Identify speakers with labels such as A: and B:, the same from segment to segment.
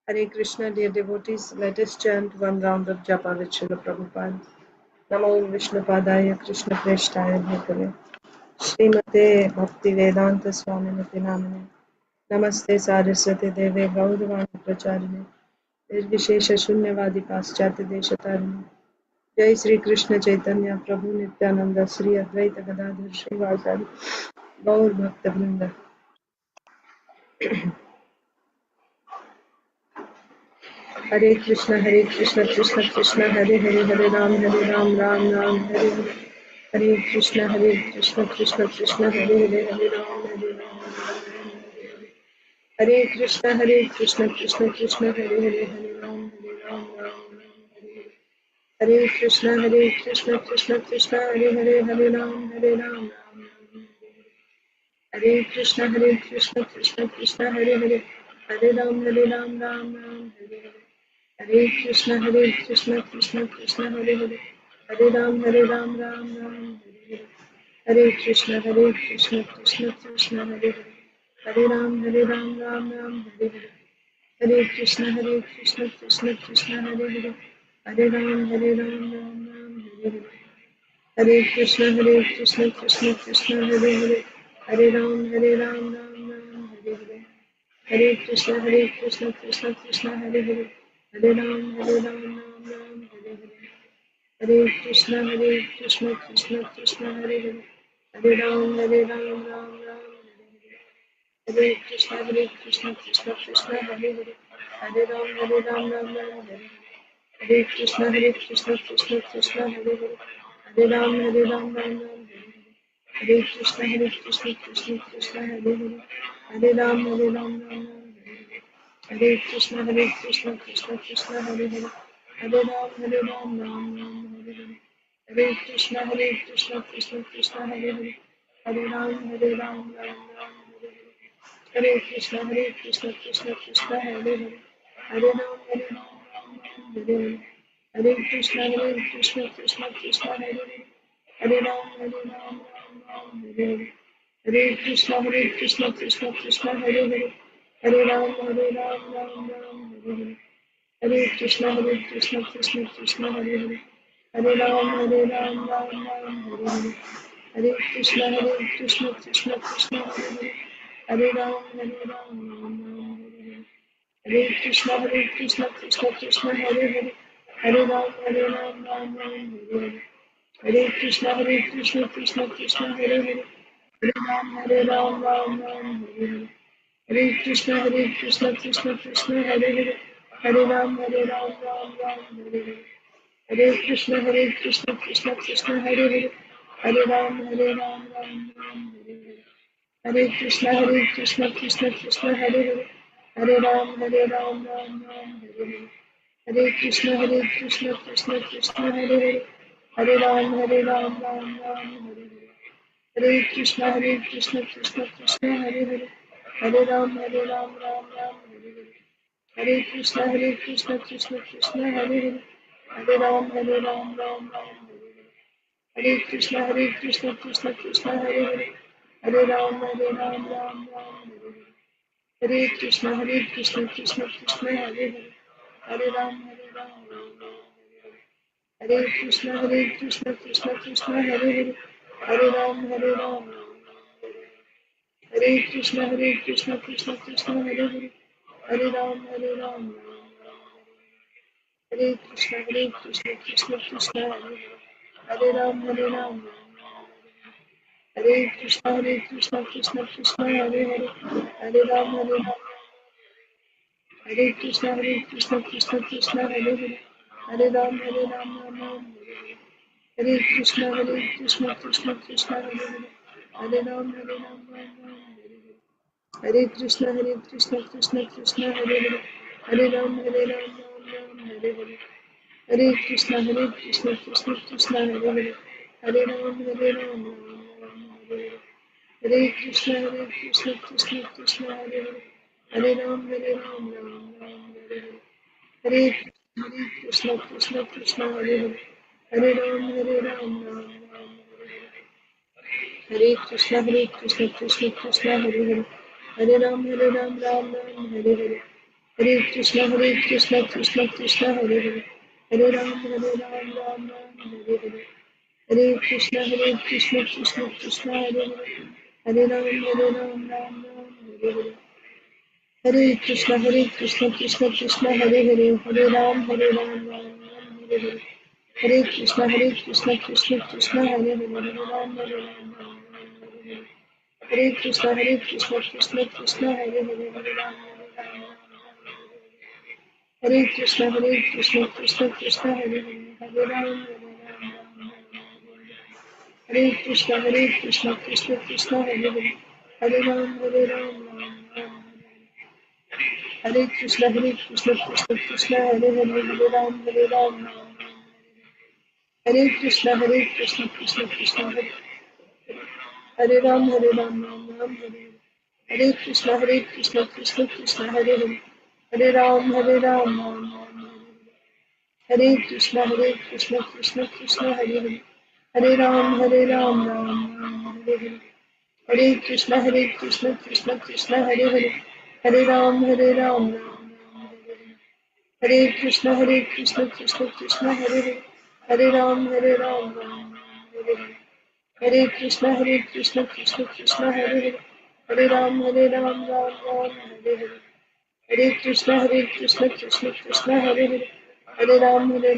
A: Hare Krishna, dear devotees, let us chant one round of japa with Srila Prabhupada. Namo Vishnupadaya Krishna Preshtaya Bhutale Srimate Bhaktivedanta Swaminati Namane Namaste Saraswati Deve Gauravani Pracharine Nirvishesha Shunyavadi Paschatya Deshatarine Jai Sri Krishna Chaitanya Prabhu Nityananda Sri Advaita Gadadhar Srivasadi Gaur Bhakta Vrinda. Hare Krishna Krishna Krishna Hare Hare Hare Ram Ram Hare Hare Hare Krishna Krishna Krishna Hare Hare Hare Ram Hare Krishna Krishna Krishna Hare Hare Hare Ram Hare Krishna Krishna Krishna Hare Hare Hare Ram Hare Krishna Krishna Krishna Hare Hare Hare Ram Hare Hare Hare Krishna Krishna Krishna Hare Hare Hare Ram Ram Hare Krishna Krishna Krishna Hare Hare Hare Ram Ram Hare Hare Hare Krishna Krishna Krishna Hare Hare Hare Ram Ram Hare Hare Hare Krishna Krishna Krishna Hare Hare Hare Ram Ram Hare Hare Hare Krishna Krishna Hare Hare Hare Ram Hare Hare Hare Krishna Krishna Krishna Hare Hare Hare Ram Ram Hare Krishna Krishna Krishna Hare Hare Hare Ram Hare Hare Krishna Krishna Krishna Hare Hare Hare Ram Hare Krishna Krishna Krishna Hare Hare Hare Ram Hare Krishna Krishna Krishna Hare Hare Hare Ram Hare Hare Hare Krishna Krishna Hare Hare Hare Ram Hare Hare Krishna Krishna Hare Hare Hare Ram Hare Hare Hare Krishna Krishna Hare Hare Hare Ram Hare Hare Hare Krishna Krishna Hare Hare Hare Ram Hare Hare Hare Krishna Krishna Hare Hare Hare Ram Hare Hare Hare Krishna Krishna Hare Hare Hare Ram Hare Krishna Krishna Hare Hare Hare Ram Hare Hare Hare Krishna Krishna Hare Hare Hare Ram Hare Hare Hare Krishna Krishna Hare Hare Hare Ram Hare Hare Hare Krishna Krishna Hare Hare Hare Ram Ram Hare Hare Hare Krishna Krishna Hare Hare Hare Ram Ram Hare Hare Hare Krishna Krishna Hare Hare Hare Ram Ram Hare Hare Hare Krishna Krishna Hare Hare Hare Ram Ram Hare Hare Hare Krishna Krishna Hare Hare Hare Ram Ram Hare Hare Hare Krishna Krishna Hare Hare Hare Ram Ram Hare Hare Hare Krishna Krishna Hare Hare Hare Ram Hare Krishna Krishna Hare Hare Hare Ram Hare Krishna Krishna Hare Hare Hare Ram Hare Krishna Krishna Hare Hare Hare Ram Hare Krishna Krishna Hare Hare Hare Ram Hare Krishna Krishna Hare Hare Hare Ram Hare Krishna Krishna Hare Hare Hare Ram Hare Krishna Krishna Hare Hare Hare Ram Hare Hare Hare Krishna Krishna Hare Hare Hare Ram Hare Hare Krishna Krishna Hare Hare Hare Ram Hare Hare Krishna Krishna Hare Hare Hare Ram Hare Krishna Krishna Hare Hare Hare Ram Ram Hare Hare Hare Krishna Krishna Krishna Hare Hare Hare Ram Ram Ram Hare Hare Hare Krishna Krishna Krishna Hare Hare Hare Ram Ram Hare Hare Hare Krishna Krishna Krishna Hare Hare Hare Ram Ram Hare Hare Hare Krishna Krishna Krishna Hare Hare Hare Ram Hare Hare Hare Krishna Krishna Krishna Hare Hare Hare Ram Hare Krishna Krishna Krishna Hare Hare Hare Ram Hare Krishna Krishna Krishna Hare Hare Hare Ram Hare Krishna Krishna Krishna Hare Hare Hare Ram Hare Krishna Krishna Hare Hare Ram Ram Hare Hare Krishna Krishna Hare Hare Hare Ram Hare Krishna Krishna Hare Hare Hare Ram Ram Hare Hare Hare Krishna Krishna Hare Hare Hare Ram Hare Krishna Krishna Hare Hare Hare Ram Hare Hare Krishna Krishna Hare Hare Hare Ram Ram Hare Hare Hare Krishna Krishna Hare Hare Hare Ram Ram Hare Hare Hare Krishna Krishna Hare Hare Hare Ram Ram Hare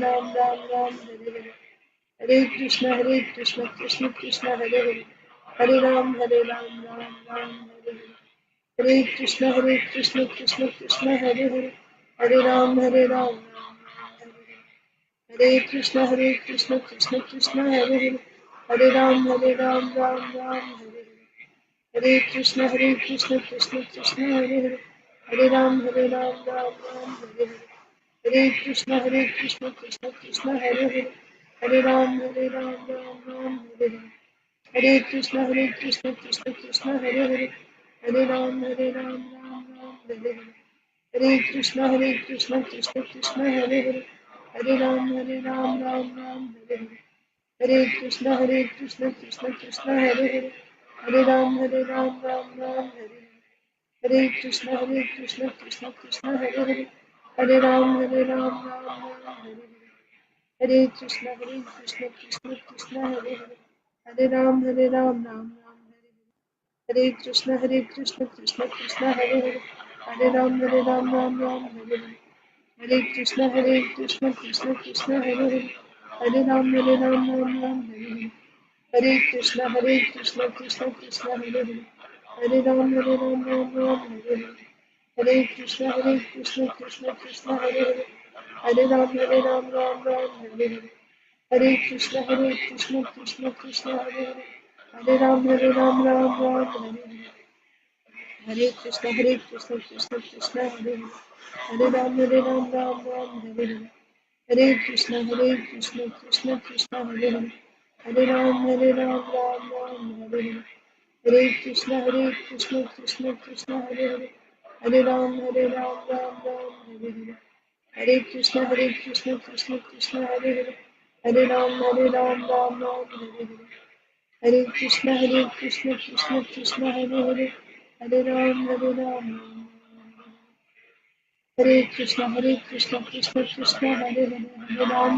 A: Hare Hare Krishna Krishna Hare Hare Hare Ram Hare Krishna Krishna Hare Hare Hare Ram Ram Hare Hare Krishna Krishna Hare Hare Hare Ram Ram Hare Hare Krishna Krishna Hare Hare Hare Ram Ram Hare Hare Krishna Krishna Hare Hare Hare Ram Ram Hare Hare Krishna Krishna Hare Hare Hare Ram Ram Hare Hare Krishna Krishna Hare Hare Hare Ram Ram Hare Hare Krishna Krishna Hare Hare Hare Ram Ram Hare Hare Krishna Krishna Hare Hare Hare Ram Ram Hare Hare Krishna Krishna Hare Hare Hare Ram Ram Hare Hare Krishna Krishna Hare Hare Hare Ram Ram Hare Hare Krishna Krishna Hare Hare Hare Ram Ram Hare Hare Krishna Krishna Hare Hare Hare Ram Ram Hare Hare Krishna Krishna Hare Hare Hare Ram Ram Hare Krishna Hare Hare Ram Ram Hare Hare Krishna Krishna Hare Hare Hare Ram Ram Hare Hare Krishna Krishna Hare Hare Hare Ram Ram Hare Hare Krishna Krishna Hare Hare Hare Ram Ram Hare Hare Krishna Krishna Hare Hare Hare Ram Hare Krishna Krishna Hare Hare Hare Ram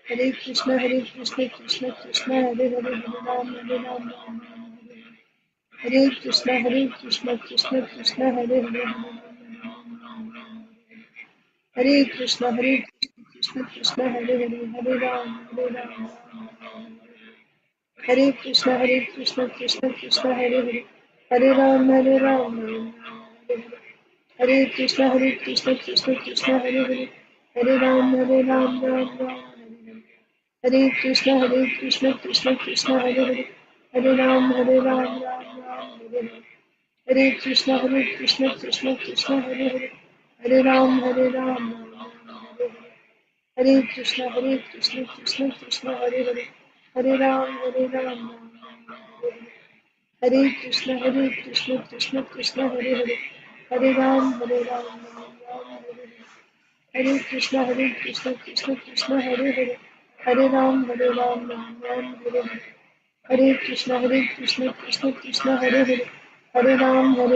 A: Hare Krishna Krishna Hare Hare Hare Ram Hare Krishna Krishna Hare Hare Hare Krishna Krishna Hare Hare Hare Ram Hare Krishna Krishna Hare Hare Hare Ram Hare Krishna Krishna Hare Hare Hare Ram Hare Krishna Krishna Hare Hare Hare Ram Hare Hare Krishna Krishna Hare Hare Hare Ram Hare Krishna Krishna Hare Hare Hare Ram Hare Krishna Krishna Hare Hare Hare Ram Hare Krishna Krishna Hare Hare Hare Ram Hare Hare Krishna Krishna Hare Hare Hare Ram Ram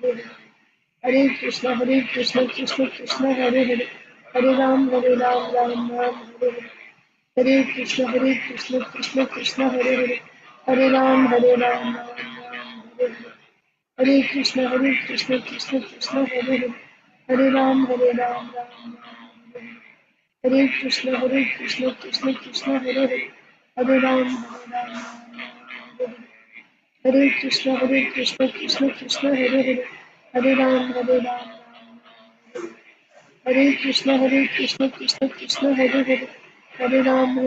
A: Hare Krishna Krishna Krishna Hare Hare Hare Ram Ram Ram Hare Hare Hare Krishna Krishna Krishna Hare Hare Hare Ram Ram Ram Hare Hare Hare Krishna Krishna Krishna Hare Hare Hare Ram Ram Hare Krishna Krishna Krishna Hare Hare Hare Ram Hare Krishna Krishna Krishna Hare Hare Hare Ram Hare Krishna Krishna Krishna Hare Hare Hare Ram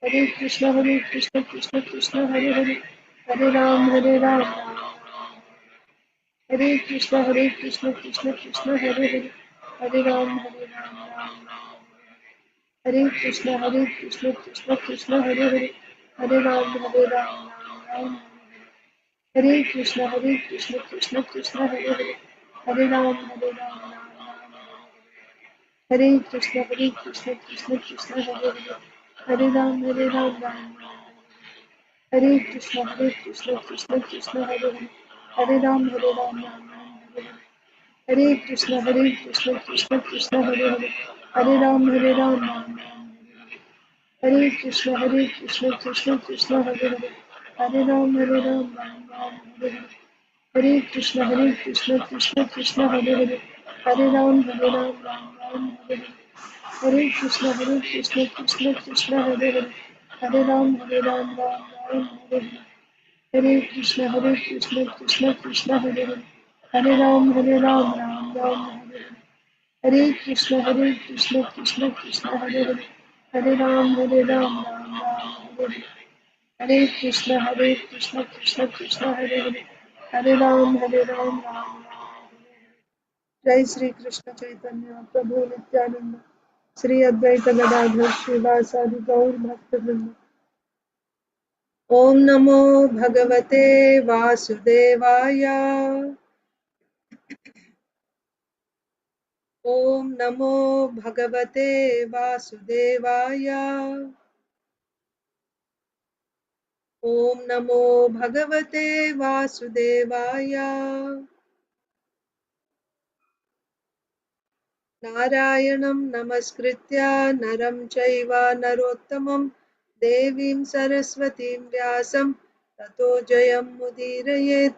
A: Hare Krishna Krishna Krishna Hare Hare Hare Ram Hare Krishna Krishna Krishna Hare Hare Hare Ram Hare Krishna Krishna Krishna Hare Hare Hare Ram Hare Krishna Krishna Krishna Hare Hare Hare Ram Hare Krishna Krishna Krishna Hare Hare Hare Ram Hare Krishna Krishna Krishna Hare Hare Hare Ram Hare Krishna Krishna Krishna Hare Hare Hare Ram Hare Krishna Krishna Krishna Hare Hare Hare Ram Hare Krishna Krishna Krishna Hare Hare Hare Ram Hare Krishna Krishna Krishna Hare Hare Hare Ram Hare Hare Krishna Krishna Krishna Hare Hare Hare Ram Ram Hare Krishna Krishna Krishna Hare Hare Hare Ram Ram Hare Krishna Krishna Krishna Hare Hare Hare Ram Jai Sri Krishna Chaitanya Prabhu Nityananda Sri Advaita Gadadhar Srivasadi Gaur Bhakta Vrinda Om Namo Bhagavate Vasudevaya Om Namo Bhagavate Vasudevaya Om Namo Bhagavate Vasudevaya Narayanam Namaskritya Naram Chaiva Narottamam Devim Saraswatim Vyasam Tato Jayam Mudirayet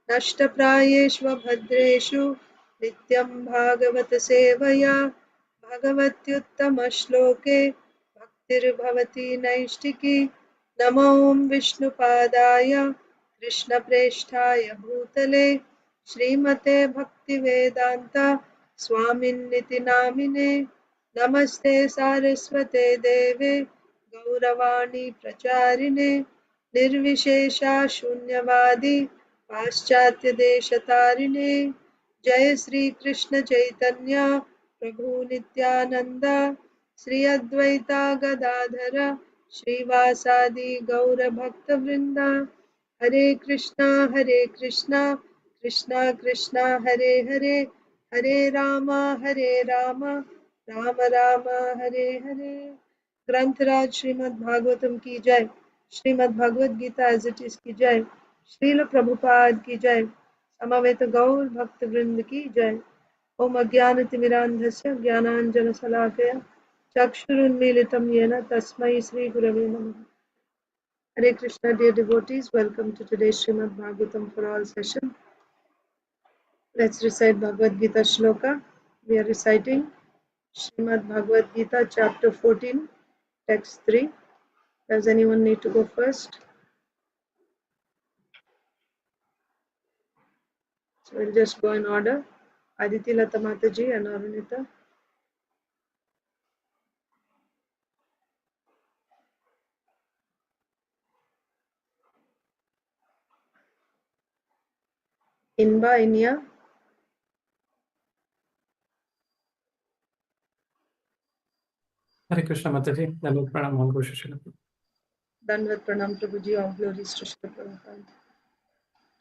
A: Nashtaprayeshva Bhadreshu Nityam Bhagavata Sevaya Bhagavatyuttama Shloke Bhaktir Bhavati Naishtiki Namo Vishnupadaya Krishna Presthaya Bhutale Srimate Bhaktivedanta स्वामिन्निति नामिने नमस्ते सारस्वते देवे गौरवाणी प्रचारिणे निर्विशेषा शून्यवादी पाश्चात्य देशतारिणे जय श्री कृष्ण चैतन्य प्रभु नित्यानंद श्री अद्वैता गदाधर श्रीवासादि गौर भक्त वृंदा हरे कृष्णा कृष्णा कृष्णा हरे हरे हरे राम राम राम हरे हरे ग्रंथराज श्रीमद् भागवतम की जय Shrimad Bhagavad Gita as it is की जय श्रील प्रभुपाद की जय समवेत गौर भक्त वृंद की जय ओम अज्ञानतिमिरान्धस्य ज्ञानाञ्जनशलाकया चक्षुरुन्मीलितं येन तस्मै श्री गुरवे नमः Hare Krishna, dear devotees, welcome to today's Srimad Bhagavatam for all session. Let's recite Bhagavad Gita shloka. We are reciting Srimad Bhagavad Gita chapter 14, text 3. Does anyone need to go first? So we'll just go in order. Aditi Lata Mataji and Arunita. Inba, Inya.
B: Hare Krishna Mataji, Dandavat Pranam, all Guru Shishila.
A: Dandavat Pranam Prabhuji, all glories to Srila Prabhupada.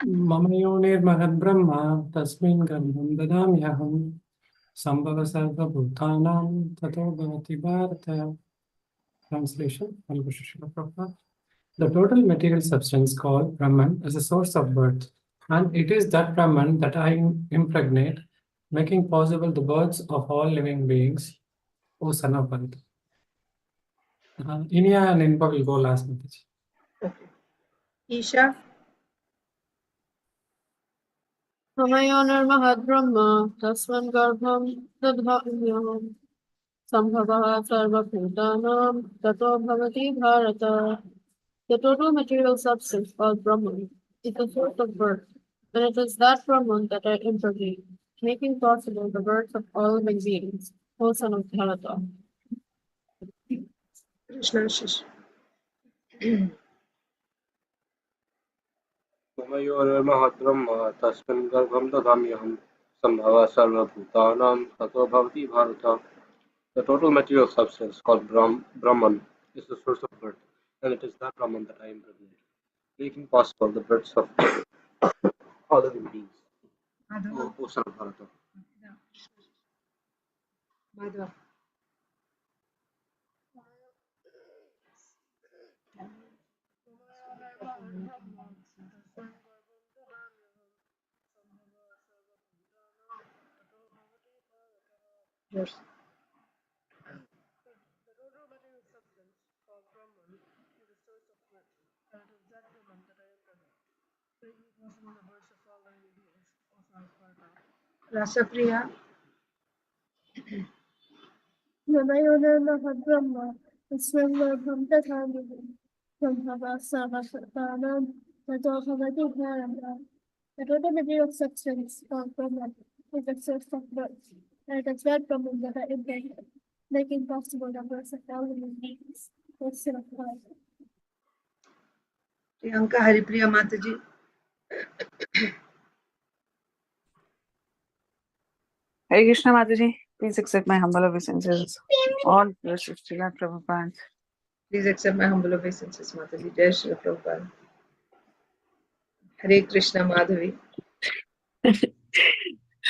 B: Mamayo nirmahad brahma, tasmin gandham dadamyaham, sambhava sarva bhutanam, tato bhavati bharata. Translation, all Guru Shishila Prabhupada. The total material substance called Brahman is a source of birth. And it is that Brahman that I impregnate, making possible the births of all living beings, O son of Bharata. Inya and Inpa will go last, Mataji.
A: Okay. Isha?
C: Mahadbrahma Tasman Garbham Dadhamyam Sambhava Sarvabhutanam Tato Bhavati Bharata. The total material substance called Brahman is the source of birth, and it is that Brahman that I impregnate, making possible the birth of all living beings, O son of Bharata.
A: Krishna Shish.
D: ममयोर्महद्ब्रह्म तस्मिन् गर्भं ददाम्यहं सम्भवः सर्वभूतानां ततो भवति Bharat. The total material substance called Brahman is the source of birth, and it is that Brahman that I impregnate, making possible the births of all living beings. O son of Bharata.
A: Madhava. Yes.
C: The total material substance called Brahman is the source of birth, and it is that Brahman that I impregnate, making possible the birth of all living beings, O son of Bharata.
A: Rasapriya?
C: Namayodarmahadbrahma Tasman Garbham Dadhamyam Sambhava Sarvabhutanam Tato Bhavati Bharata. The total material substance of Brahman is the source of birth, and it is that Brahman that I impregnate, making possible the birth of all living beings, O son of Bharata.
A: Priyanka Haripriya Mataji?
E: Hare Krishna Mataji, please accept my humble obeisances. All blessed Srila Prabhupada.
A: Please accept my humble obeisances, Mataji. Jai Shri Prabhupada. Hare Krishna Madhavi.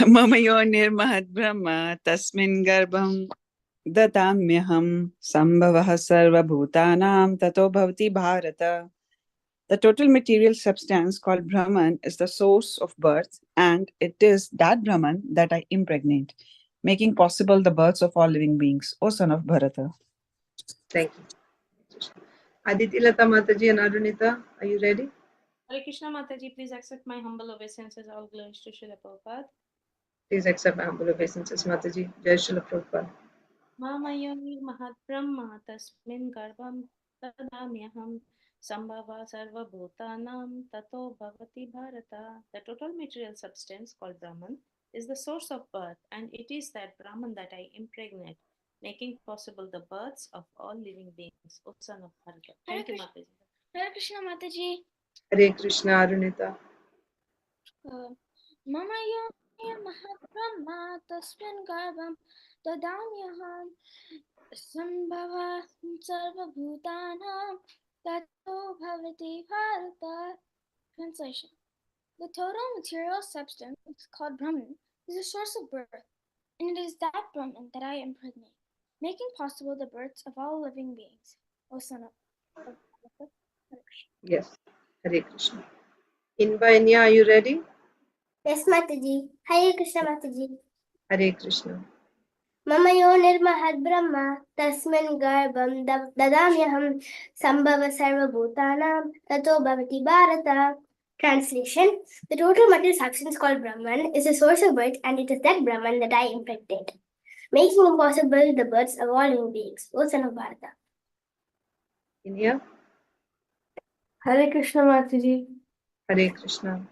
E: Mama Yonirmahadbrahma Tasmin Garbham Dadamyaham Sambhavah Sarvabhutanam Tato Bhavati Bharata. The total material substance called Brahman is the source of birth, and it is that Brahman that I impregnate, making possible the births of all living beings, O son of Bharata.
A: Thank you. Aditi Lata Mataji and Arunita, are you ready?
F: Hare Krishna Mataji, please accept my humble obeisances. All glories to Srila Prabhupada.
A: Please accept my humble obeisances, Mataji. Jai Shri Prabhupada.
F: Mama Yoni Mahat Brahma Tasmin Garbham Dadamyaham Sambhava Sarvabhutanam Tato Bhavati Bharata. The total material substance called Brahman is the source of birth, and it is that Brahman that I impregnate, making possible the births of all living beings, O son of Bharata. Thank you, Mataji.
G: Hare Krishna Mataji.
A: Hare Krishna Arunita.
G: Mama Yonir Mahatbrahma Tasmin Garbham Dadamyaham Sambhava Sarvabhutanam Tato Bhavati Bharata. Translation. The total material substance called Brahman is the source of birth, and it is that Brahman that I impregnate, making possible the births of all living beings. O son of Bharata.
A: Yes. Hare Krishna. Inba, are you ready?
H: Yes, Mataji. Hare Krishna Mataji.
A: Hare Krishna.
H: Mama Yonirmahad Brahma Tasmin Garbham Dadamyaham Sambhava Sarvabhutanam Tato Bhavati Bharata. Translation. The total material substance called Brahman is the source of birth, and it is that Brahman that I impregnate, making impossible the births of all living beings, O son of Bharata.
A: India?
C: Hare Krishna Mataji.
A: Hare Krishna.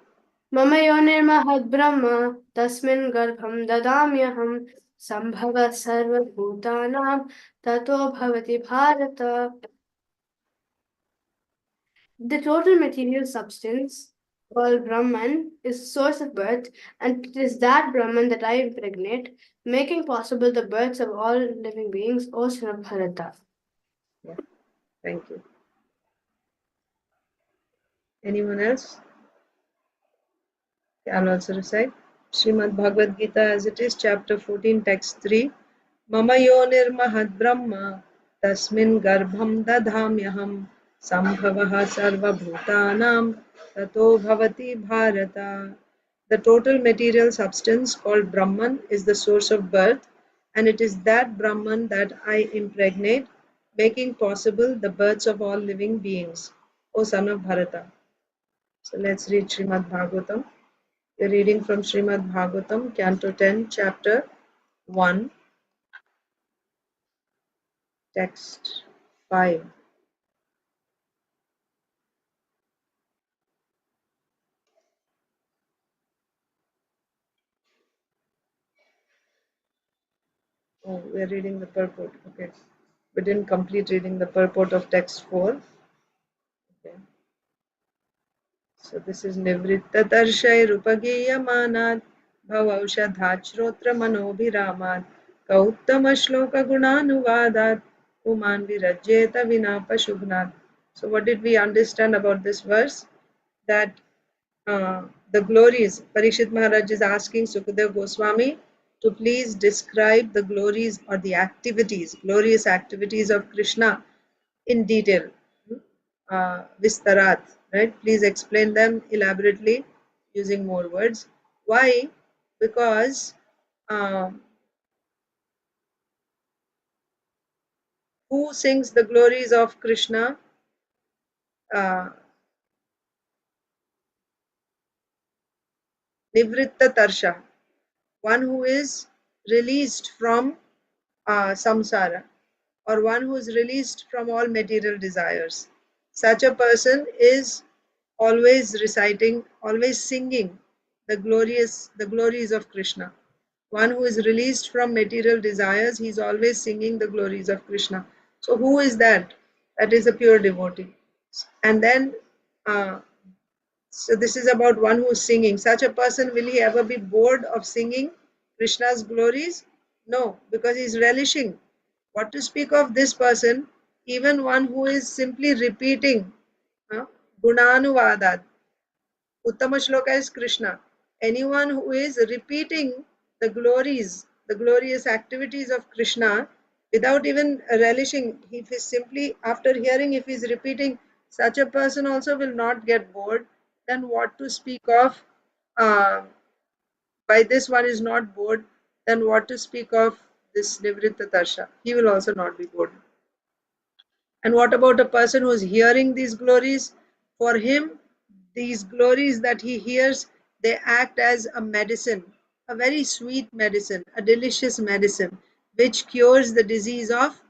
C: Mama Yonirmahad Brahma Tasmin Garbham Dadamyaham Sambhava Sarvabhutanam Tato Bhavati Bharata. The total material substance called Brahman is the source of birth, and it is that Brahman that I impregnate, making possible the births of all living beings, O son of Bharata.
A: Yeah. Thank you. Anyone else? I'll also recite Srimad Bhagavad Gita as it is, chapter 14, text 3. Mama Yonir Mahad Brahma Tasmin Garbham Dadhamyaham Sambhavaha sarvabhutanam tato bhavati bharata. The total material substance called Brahman is the source of birth, and it is that Brahman that I impregnate, making possible the births of all living beings. O son of Bharata. So let's read Srimad Bhagavatam. We're reading from Srimad Bhagavatam, Canto 10, Chapter 1, Text 5. Oh, we're reading the purport. Okay. We didn't complete reading the purport of text 4. Okay. So this is Nivritta Tarshay Rupageyamanat Bhavaushadhat Shrotra Manobhiramat Kauttama Shloka Gunanuvadat Uman Virajeta Vinapashubhnat. So what did we understand about this verse? That the glories, Parikshit Maharaj is asking Sukadev Goswami to please describe the glories or the activities, glorious activities of Krishna in detail. Vistarat, right? Please explain them elaborately using more words. Why? Because who sings the glories of Krishna? Nivritta Tarsha, one who is released from samsara, or one who is released from all material desires. Such a person is always reciting, always singing the glories of Krishna. One who is released from material desires, he is always singing the glories of Krishna. So who is that? That is a pure devotee. And then so this is about one who is singing. Such a person, will he ever be bored of singing Krishna's glories? No, because he is relishing. What to speak of this person, even one who is simply repeating Gunanuvadat. Uttama Shloka is Krishna. Anyone who is repeating the glories, the glorious activities of Krishna without even relishing, if he's simply after hearing, if he's repeating, such a person also will not get bored. Then what to speak of? By this one is not bored, then what to speak of this Nivritta Tarsha? He will also not be bored. And what about a person who is hearing these glories? For him, these glories that he hears, they act as a medicine, a very sweet medicine, a delicious medicine, which cures the disease of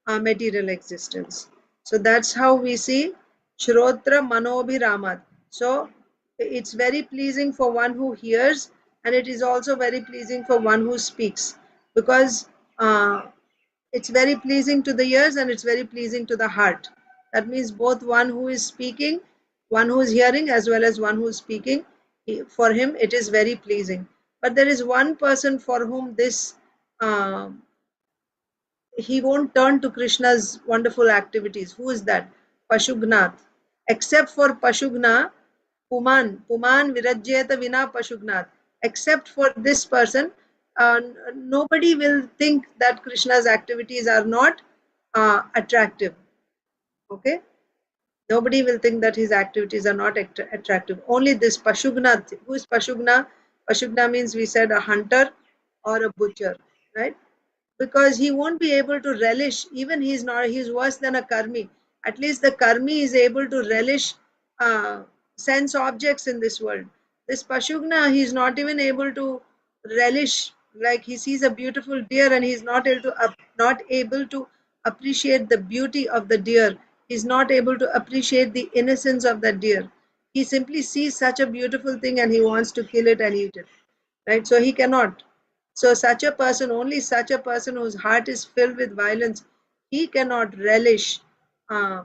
A: material existence. So that's how we see Shrotra Manobhiramat. So it's very pleasing for one who hears, and it is also very pleasing for one who speaks, because it's very pleasing to the ears and it's very pleasing to the heart. That means both one who is speaking, one who is hearing, as well as one who is speaking, for him it is very pleasing. But there is one person for whom this he won't turn to Krishna's wonderful activities. Who is that? Pashugnath. Except for Pashugna, Puman Virajyeta Vina Pashugnath. Except for this person, nobody will think that Krishna's activities are not attractive. Okay? Nobody will think that his activities are not attractive. Only this Pashugna. Who is Pashugna? Pashugna means, we said, a hunter or a butcher, right? Because he won't be able to relish, even he's worse than a karmi. At least the karmi is able to relish sense objects in this world. This Pashugna, he's not even able to relish, like he sees a beautiful deer and he's not able to appreciate the beauty of the deer. He's not able to appreciate the innocence of that deer. He simply sees such a beautiful thing and he wants to kill it and eat it, right? So he cannot. So such a person, only such a person whose heart is filled with violence, he cannot relish uh,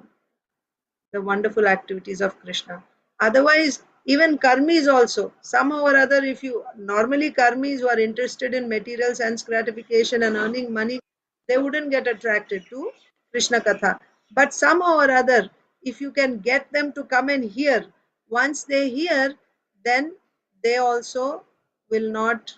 A: the wonderful activities of Krishna. Otherwise, even karmis also, somehow or other, if you normally karmis who are interested in material sense gratification and earning money, they wouldn't get attracted to Krishna Katha. But somehow or other, if you can get them to come and hear, once they hear, then they also will not.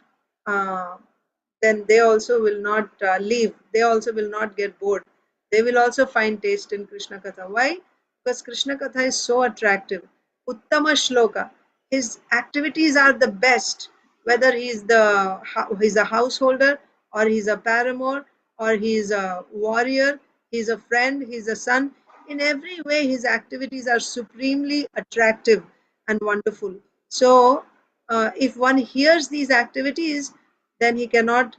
A: Then they also will not leave. They also will not get bored. They will also find taste in Krishna Katha. Why? because Krishna Katha is so attractive. Uttama Shloka. His activities are the best, whether he's a householder or he's a paramour or he's a warrior, he's a friend, he's a son. In every way, his activities are supremely attractive and wonderful. So, if one hears these activities, then he cannot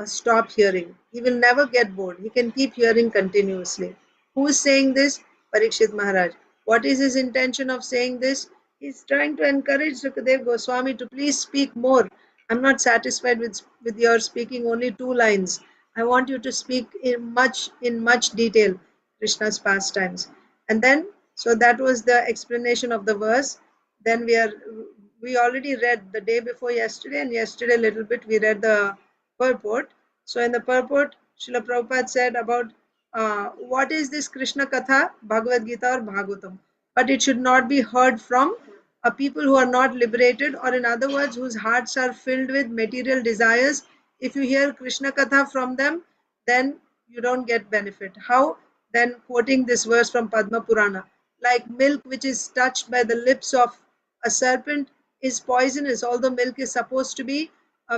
A: stop hearing. He will never get bored. He can keep hearing continuously. Who is saying this? Parikshit Maharaj. What is his intention of saying this? He's trying to encourage Sukadev Goswami to please speak more. I'm not satisfied with your speaking only 2 lines. I want you to speak in much detail Krishna's pastimes. And then, so that was the explanation of the verse. Then we already read the day before yesterday, and yesterday a little bit we read the purport. So in the purport, Srila Prabhupada said about what is this Krishna Katha, Bhagavad Gita or Bhagavatam. But it should not be heard from people who are not liberated, or in other words, whose hearts are filled with material desires. If you hear Krishna Katha from them, then you don't get benefit. How? Then quoting this verse from Padma Purana, like milk which is touched by the lips of a serpent is poisonous, although milk is supposed to be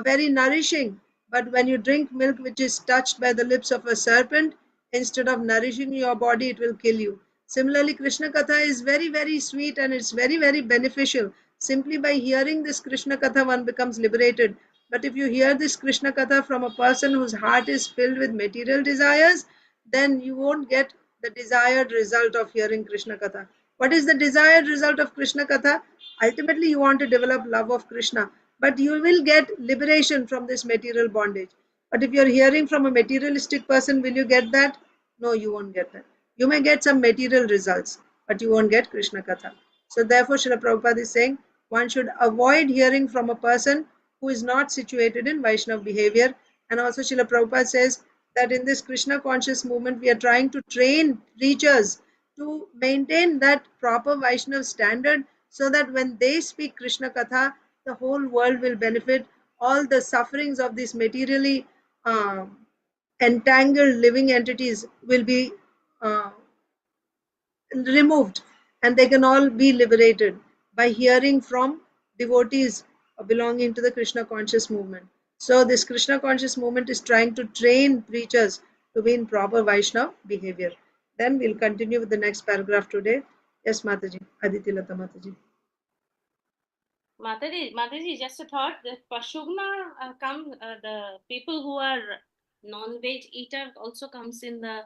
A: very nourishing. But when you drink milk which is touched by the lips of a serpent, instead of nourishing your body, it will kill you. Similarly, Krishna Katha is very, very sweet and it's very, very beneficial. Simply by hearing this Krishna Katha, one becomes liberated. But if you hear this Krishna Katha from a person whose heart is filled with material desires, then you won't get the desired result of hearing Krishna Katha. What is the desired result of Krishna Katha? Ultimately, you want to develop love of Krishna, but you will get liberation from this material bondage. But if you're hearing from a materialistic person, will you get that? No, you won't get that. You may get some material results, but you won't get Krishna Katha. So therefore, Srila Prabhupada is saying one should avoid hearing from a person who is not situated in Vaishnava behavior. And also Srila Prabhupada says that in this Krishna conscious movement, we are trying to train preachers to maintain that proper Vaishnava standard, so that when they speak Krishna Katha, the whole world will benefit. All the sufferings of these materially entangled living entities will be uh, removed, and they can all be liberated by hearing from devotees belonging to the Krishna conscious movement. So this Krishna conscious movement is trying to train preachers to be in proper Vaishnava behavior. Then we'll continue with the next paragraph today. Yes, Mataji, Aditi Lata Mataji.
F: Mataji, just a thought, the Pashugna the people who are non-veg eater also comes in the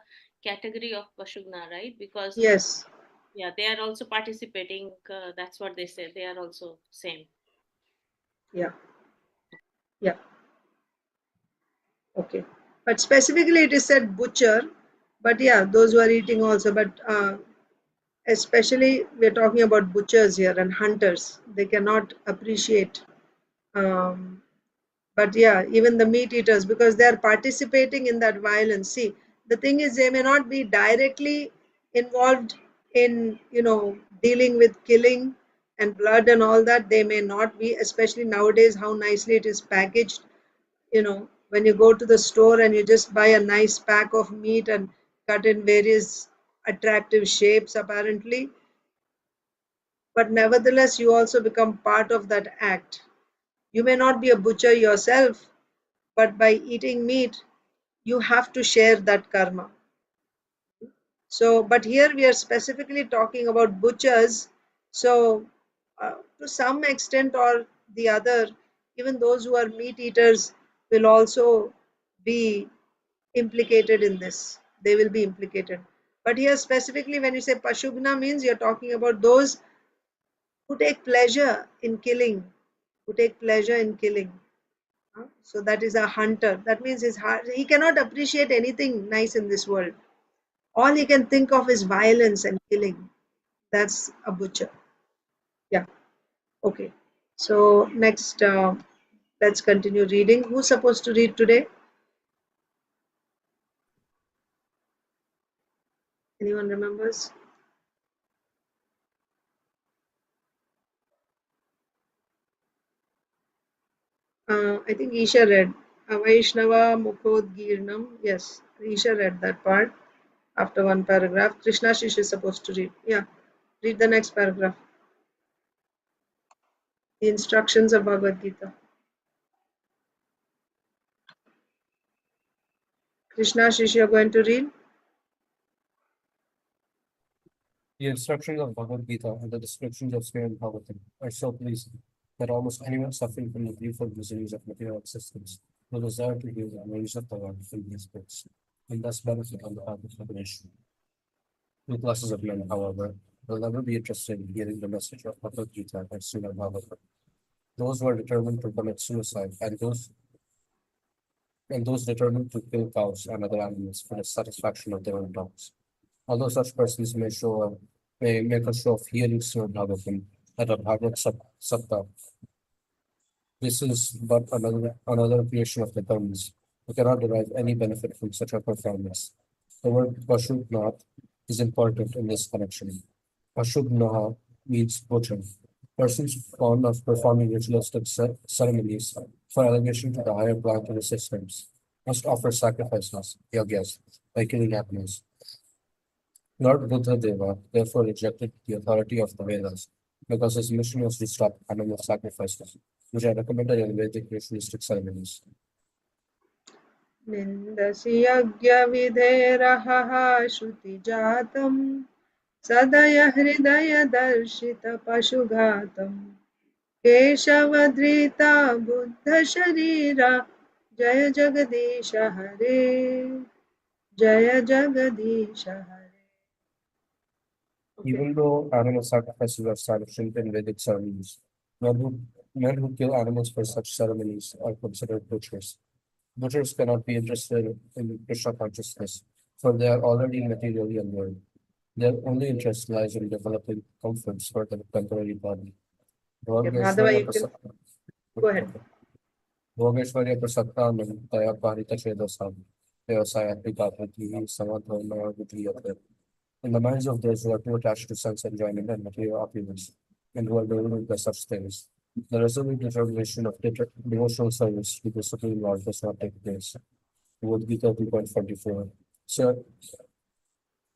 F: category of Pashugna, right? Because
A: Yes.
F: yeah, they are also participating. That's what they say. They are also same.
A: Yeah. Yeah. Okay. But specifically it is said butcher, but yeah, those who are eating also, but especially we're talking about butchers here and hunters. They cannot appreciate. Um, but yeah, even the meat eaters, because they are participating in that violence. See, the thing is, they may not be directly involved in, dealing with killing and blood and all that. They may not be, especially nowadays, how nicely it is packaged. When you go to the store and you just buy a nice pack of meat and cut in various attractive shapes, apparently, but nevertheless, you also become part of that act. You may not be a butcher yourself, but by eating meat, you have to share that karma. So, but here we are specifically talking about butchers. So, to some extent or the other, even those who are meat eaters will also be implicated in this. They will be implicated. But here specifically, when you say Pashugna, means you're talking about those who take pleasure in killing, who take pleasure in killing. So that is a hunter. That means his heart, he cannot appreciate anything nice in this world. All he can think of is violence and killing. That's a butcher. Yeah. Okay. So next, let's continue reading. Who's supposed to read today? Anyone remembers? I think Isha read Vaishnava Mukhodgirnam. Yes, Isha read that part. after one paragraph. Krishna Shish is supposed to read. Yeah, read the next paragraph. The instructions of Bhagavad Gita. Krishna Shish, you're going to read?
D: The instructions of Bhagavad Gita and the descriptions of Srimad Bhagavatam are so pleasing that almost anyone suffering from the threefold miseries of material existence will desire to hear the ways of the Lord from these books, and thus benefit on the path of liberation. Two classes of men, however, will never be interested in hearing the message of Bhagavad Gita and Srimad Bhagavatam. Those who are determined to commit suicide, and those determined to kill cows and other animals for the satisfaction of their own dogs. Although such persons may make a show of hearing Srimad Bhagavatam at a Bhagavad Sapta, this is but another creation of the Dhammas. We cannot derive any benefit from such a performance. The word Pashubnath is important in this connection. Pashubnaha means butcher. Persons fond of performing ritualistic ceremonies for elevation to the higher planetary systems must offer sacrifices, yagyas, by killing animals. Lord Buddha Deva therefore rejected the authority of the Vedas because his mission was to stop animal sacrifices, which are recommended in Vedic ritualistic ceremonies.
A: Nindasi yagya vidheraha shruti jatam sadaya hridaya darshita pashughatam keshavadrita buddha sharira jaya jagadisha hare jaya jagadisha hare.
D: Even though animal sacrifices are sanctioned in Vedic ceremonies, men who kill animals for such ceremonies are considered butchers. Butchers cannot be interested in Krishna consciousness, for they are already materially unlearned. Their only interest lies in developing comforts for the temporary body.
A: Madhava, you can go ahead.
D: Bhogeshwarya Prasattanam Taya Parita Chedasam Vyavasayatmika Samadhana Vidhiyate. In the minds of those who are too attached to sense enjoyment and material opulence, and who are devoted by such things, the resolute determination of devotional service to the Supreme Lord does not take place. Bhagavad Gita 2.44. Sir,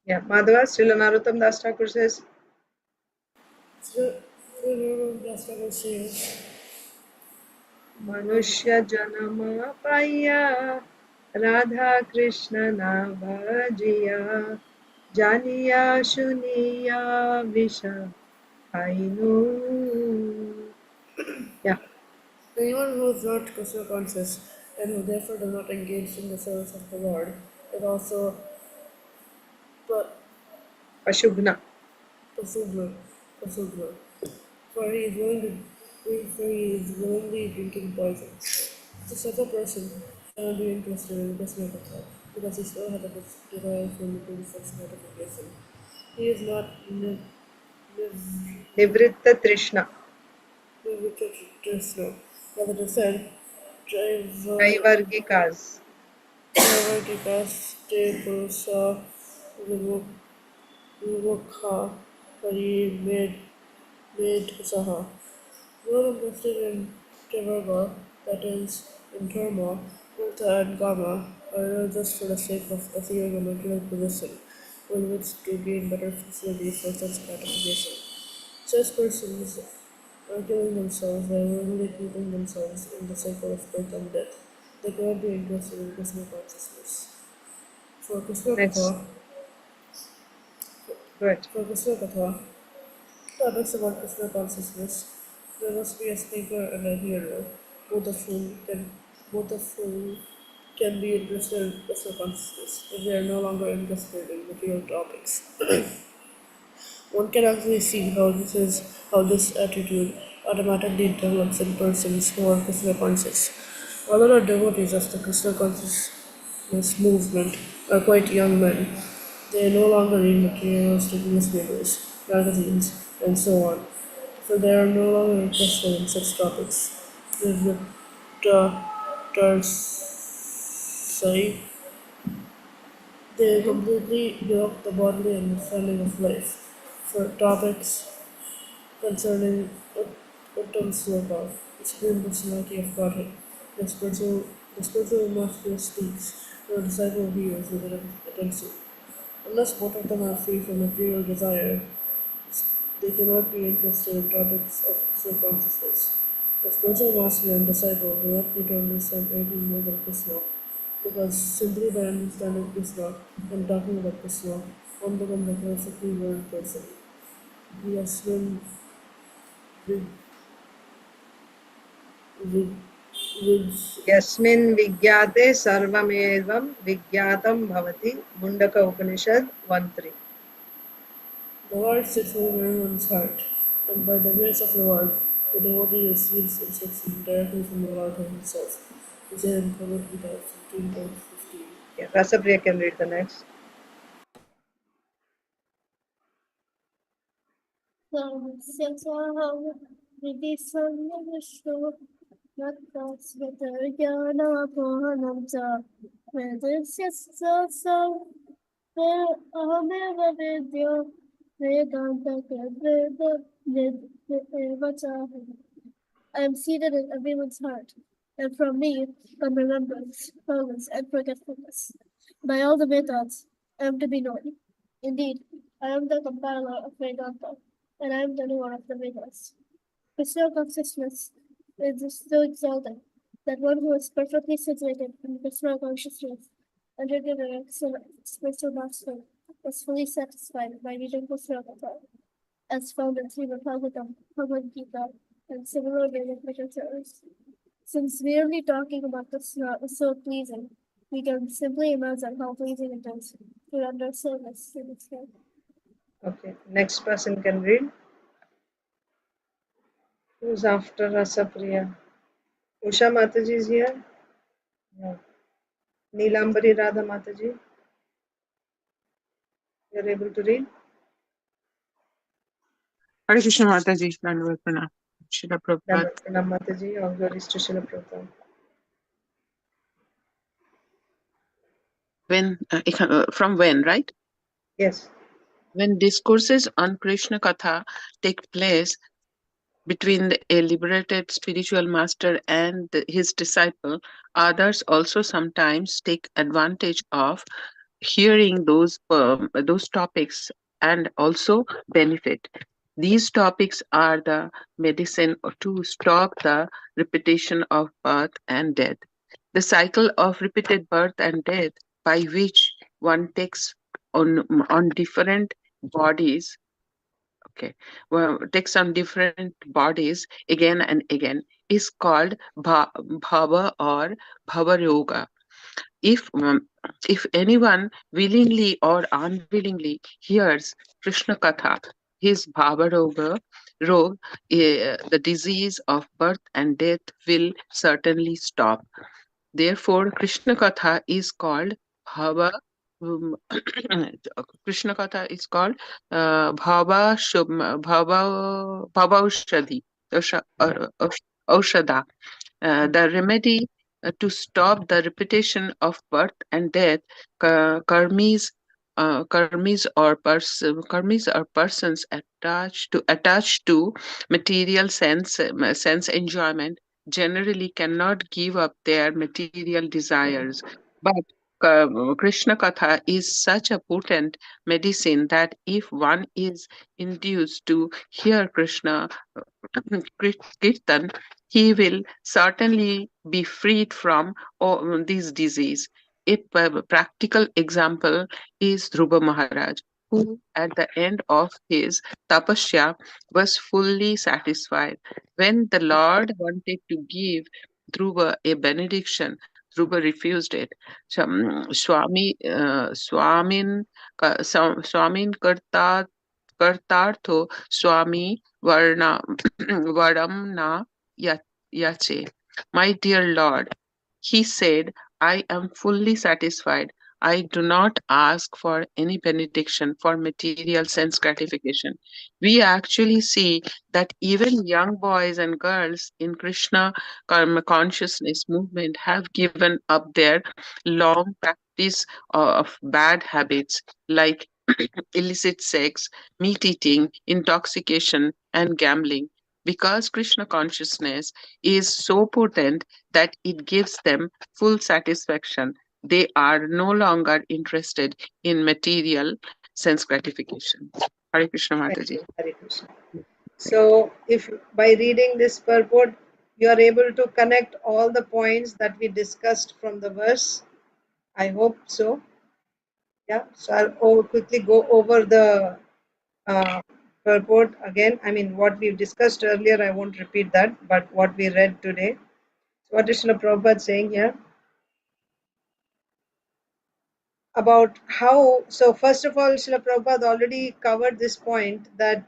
A: Yeah, Madhava, still Narottam Das Thakur says, Manushya Janama Paya Radha Krishna Navajiya Janiya Shuniya Visha Ainu. Yeah.
C: Anyone who is not Krishna conscious and who therefore does not engage in the service of the Lord is also
A: Pashubna.
C: Pasubna. For he is willingly drinking poison. Such a person cannot be interested in Krishna Katha because he still has a desire for looking such gratification. He is not
A: Nivritta Trishna.
C: Krishna. Rather than said,
A: Naivargikas.
C: Naivargikas te purusa vivokha pari made saha. Not interested in Trivarga, that is, in Dharma, Mukta and Kama, are not just for the sake of achieving a material position, with which to gain better facilities for such gratification. Such persons are killing themselves by willingly keeping themselves in the cycle of birth and death. They cannot be interested in Krishna consciousness. For Krishna Katha, topics about Krishna consciousness, there must be a speaker and a hearer, both of whom can be interested in Krishna consciousness if they are no longer interested in material topics. One can actually see how this attitude automatically develops in persons who are Krishna conscious. All other devotees of the Krishna consciousness movement are quite young men. They no longer read materialistic newspapers, magazines, and so on, for they are no longer interested in such topics. The Tarsai, they completely give up the bodily understanding of life for topics concerning Uttam Sloka, the Supreme Personality of Godhead. The spiritual master speaks, and the disciple hears with attention.
A: Unless both of them are free from material desire, they cannot be interested in topics of pure consciousness. The spiritual master and disciple do not need to understand anything more than Krishna, because simply by understanding Krishna and talking about Krishna, one becomes a perfectly learned person. Yasmin Vid, Vid, Vid,
I: यस्मिन् विज्ञाते सर्वमेवं विज्ञातं भवति मुण्डक उपनिषद 1:3.
A: the Lord sits over everyone's heart, and by the grace of the Lord, the devotee receives instruction directly from the Lord himself. Is there in Bhagavad Gita 15.15.
I: Yeah, Rasapriya can read the next.
C: अहमेव वेद्यो I am seated in everyone's heart, and from me come remembrance, progress, and forgetfulness. By all the Vedas, I am to be known. Indeed, I am the compiler of Vedanta, and I am the knower of the Vedas. Krishna consciousness is so exalted that one who is perfectly situated in Krishna consciousness under the direction of spiritual master is fully satisfied by reading Krishna Katha, as found in Srimad Bhagavatam, Bhagavad Gita, and similar Vedic literatures. Since merely talking about Krishna is so pleasing, we can simply imagine how pleasing it is to render service to this God.
I: Okay, next person can read. Who's after Rasapriya? Usha Mataji is here? No. Neelambari Radha Mataji? You're able to read?
J: Hare Krishna Mataji, Dandavat Pranam. Srila Prabhupada.
I: Pranam Mataji, all glories to Srila Prabhupada.
J: From when, right?
I: Yes.
J: When discourses on Krishna Katha take place between a liberated spiritual master and his disciple, others also sometimes take advantage of hearing those topics and also benefit. These topics are the medicine to stop the repetition of birth and death. The cycle of repeated birth and death by which one takes on different bodies, takes on different bodies again and again is called bhava or bhava yoga. If anyone willingly or unwillingly hears Krishna Katha, his bhava the disease of birth and death will certainly stop. Therefore, Krishna Katha is called Bhava. um, Krishna Katha is called Bhavaushadhi, Aushada. The remedy to stop the repetition of birth and death, karmis or persons attached to material sense enjoyment generally cannot give up their material desires. But Krishna Katha is such a potent medicine that if one is induced to hear Krishna Kirtan, he will certainly be freed from this disease. A practical example is Dhruva Maharaj, who at the end of his tapasya was fully satisfied. When the Lord wanted to give Dhruva a benediction, Dhruva refused it. Swamin Kartartho Swami Varna Varam yache. My dear Lord, he said, I am fully satisfied. I do not ask for any benediction for material sense gratification. We actually see that even young boys and girls in Krishna karma consciousness movement have given up their long practice of bad habits like illicit sex, meat eating, intoxication, and gambling, because Krishna consciousness is so potent that it gives them full satisfaction. they are no longer interested in material sense gratification. Hare Krishna
I: Thank
J: Mataji.
I: you, Hare Krishna. So, if by reading this purport, you are able to connect all the points that we discussed from the verse, I hope so. Yeah. So, I'll quickly go over the purport again. I mean, what we've discussed earlier, I won't repeat that, but what we read today. So, what is Srila Prabhupada saying here? About how, so first of all, Srila Prabhupada already covered this point that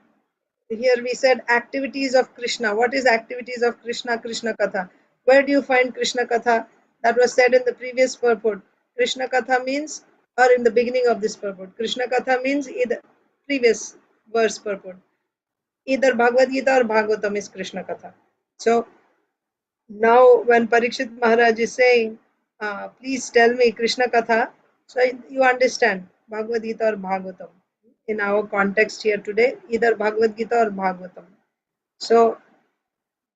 I: here we said activities of Krishna. What is activities of Krishna? Krishna Katha. Where do you find Krishna Katha? That was said in the previous purport. Krishna Katha means, or in the beginning of this purport, Krishna Katha means either previous verse purport. Either Bhagavad Gita or Bhagavatam is Krishna Katha. So now when Parikshit Maharaj is saying, please tell me Krishna Katha, so you understand Bhagavad Gita or Bhagavatam. In our context here today, either Bhagavad Gita or Bhagavatam. So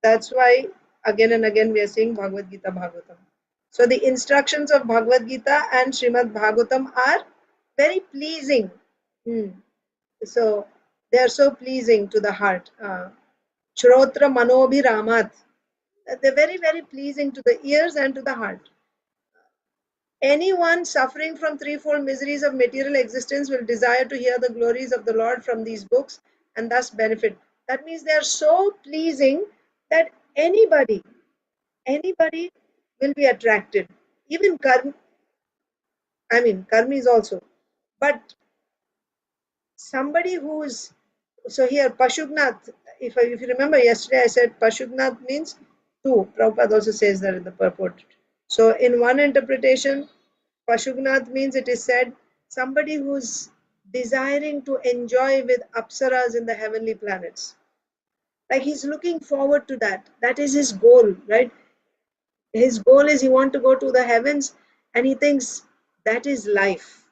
I: that's why again and again we are saying Bhagavad Gita, Bhagavatam. So the instructions of Bhagavad Gita and Srimad Bhagavatam are very pleasing. So they are so pleasing to the heart. Shrotra Manobhiramat. They're very, very pleasing to the ears and to the heart. Anyone suffering from threefold miseries of material existence will desire to hear the glories of the Lord from these books and thus benefit. That means they are so pleasing that anybody will be attracted. Even karmis also. But somebody who is, so here Pashugnath, if you remember yesterday I said Pashugnath means two. Prabhupada also says that in the purport. So in one interpretation, Pashugnath means it is said somebody who's desiring to enjoy with apsaras in the heavenly planets. Like he's looking forward to that. That is his goal, right? His goal is he wants to go to the heavens and he thinks that is life,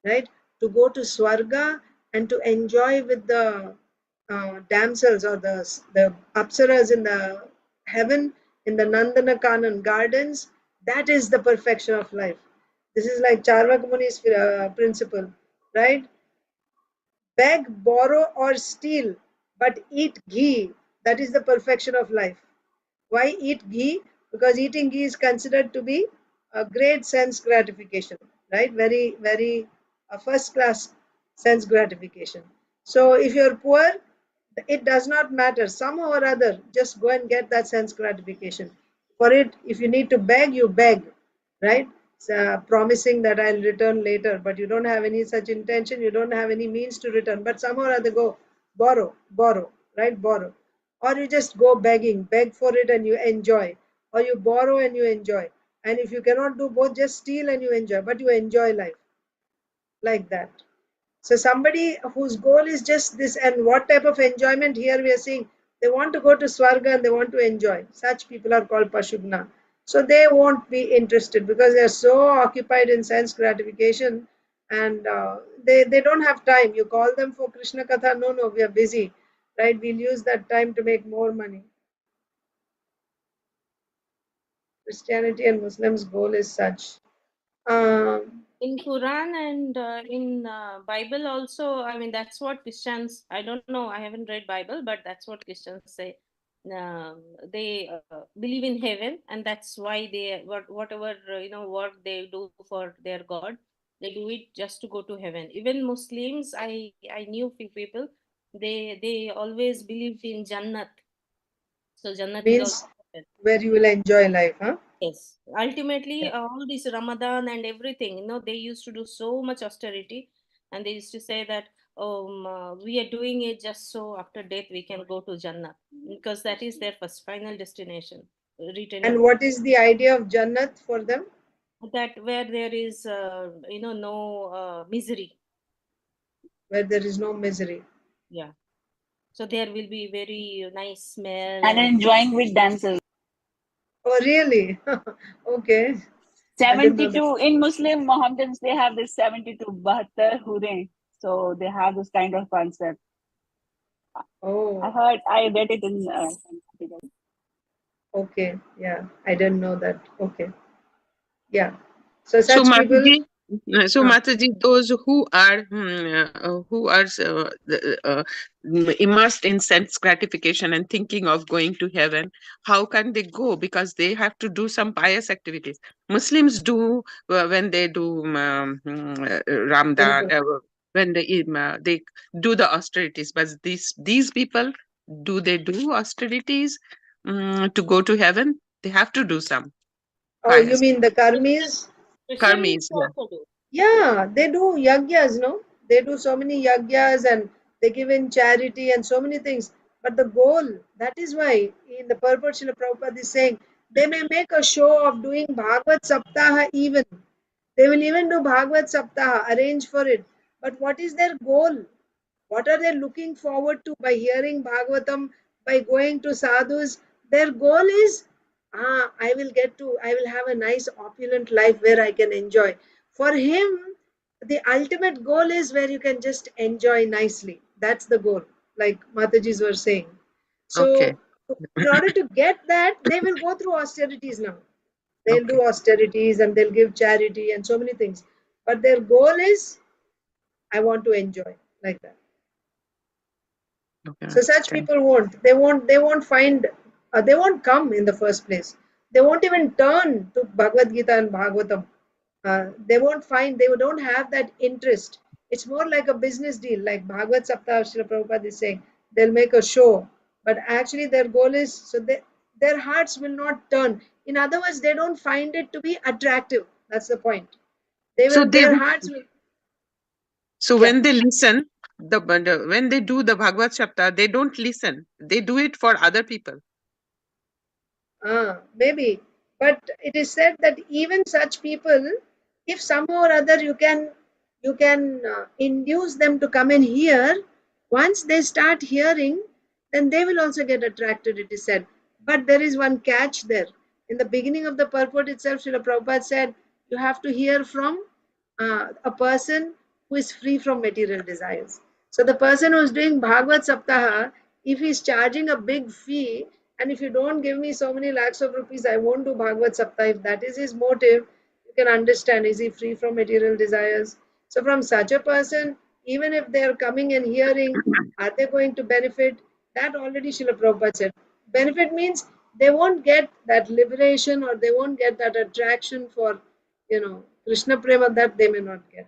I: right? To go to Swarga and to enjoy with the damsels or the apsaras in the heaven, in the Nandana gardens, that is the perfection of life. This is like Charvak Muni's principle, right? Beg, borrow, or steal, but eat ghee. That is the perfection of life. Why eat ghee? Because eating ghee is considered to be a great sense gratification, right? Very, very first class sense gratification. So if you're poor, it does not matter. Somehow or other, just go and get that sense gratification. For it, if you need to beg, you beg, right? Promising that I'll return later, but you don't have any such intention, you don't have any means to return, but somehow or other go borrow, right? Borrow. Or you just go begging, beg for it and you enjoy, or you borrow and you enjoy. And if you cannot do both, just steal and you enjoy, but you enjoy life like that. So somebody whose goal is just this, and what type of enjoyment here we are seeing, they want to go to Swarga and they want to enjoy. Such people are called Pashugna. So they won't be interested because they are so occupied in sense gratification and they don't have time. You call them for Krishna Katha, no, we are busy, right? We'll use that time to make more money. Christianity and Muslims' goal is such.
F: In Quran and in Bible also, I mean, that's what Christians, I don't know, I haven't read Bible, but that's what Christians say. They believe in heaven, and that's why they whatever work they do for their God, they do it just to go to heaven. Even Muslims, I knew few people, they always believed in Jannat. So Jannat is also
I: Means
F: heaven.
I: where you will enjoy life, huh?
F: Yes, ultimately,
I: Yeah.
F: all this Ramadan and everything, they used to do so much austerity, and they used to say that, we are doing it just so after death we can go to Jannah, because that is their first final destination, written in
I: And what is the idea of Jannat for them?
F: that where there is, no misery.
I: Where there is no misery.
F: Yeah, so there will be very nice smell
K: And
F: and
K: enjoying with themselves.
I: Oh, really? Okay. I didn't know that.
K: 72 in Muslim Mohammedans, they have this 72 Bahattar Hure. So they have this kind of concept.
I: Oh,
K: I read it in some article.
I: okay. Yeah, I didn't know that. Okay. Yeah. So such
J: So
I: people.
J: Mataji, so
I: Ah.
J: Mataji, those who are immersed in sense gratification and thinking of going to heaven, how can they go? Because they have to do some pious activities. Muslims do when they do Ramadan, when they do the austerities. But these people, do they do austerities to go to heaven? They have to do some
I: Oh, you
J: pious
I: mean the karmis?
J: karmis. Yeah.
K: also do.
I: Yeah, they do yagyas, no? They do so many yagyas and they give in charity and so many things. But the goal, that is why in the purport Srila Prabhupada is saying, they may make a show of doing Bhagavad Saptaha even. They will even do Bhagavad Saptaha, arrange for it. But what is their goal? What are they looking forward to by hearing Bhagavatam, by going to sadhus? Their goal is, I will have a nice opulent life where I can enjoy. For him, the ultimate goal is where you can just enjoy nicely. That's the goal, like Matajis were saying.
J: Okay.
I: So, in order to get that, they will go through austerities now. They'll
J: Okay.
I: do austerities and they'll give charity and so many things. But their goal is, I want to enjoy like that.
J: Okay.
I: So such
J: Thank
I: people won't find, they won't come in the first place. They won't even turn to Bhagavad Gita and Bhagavatam. They won't find, they don't have that interest. It's more like a business deal, like Bhagavad Saptah, Srila Prabhupada is saying. They'll make a show, but actually their goal is, so their hearts will not turn. In other words, they don't find it to be attractive. That's the point.
J: So
I: Their hearts will, yeah.
J: when they listen, when they do the Bhagavad Chapter, they don't listen. They do it for other people.
I: Maybe. But it is said that even such people, if somehow or other you can induce them to come and hear, once they start hearing, then they will also get attracted, it is said. But there is one catch there. In the beginning of the purport itself, Srila Prabhupada said, you have to hear from a person who is free from material desires. So the person who is doing Bhagavad Saptaha, if he is charging a big fee, and if you don't give me so many lakhs of rupees, I won't do Bhagavad Saptaha. If that is his motive, you can understand, is he free from material desires? So from such a person, even if they are coming and hearing, are they going to benefit? That already Srila Prabhupada said. Benefit means they won't get that liberation or they won't get that attraction for, Krishna Prema, that they may not get.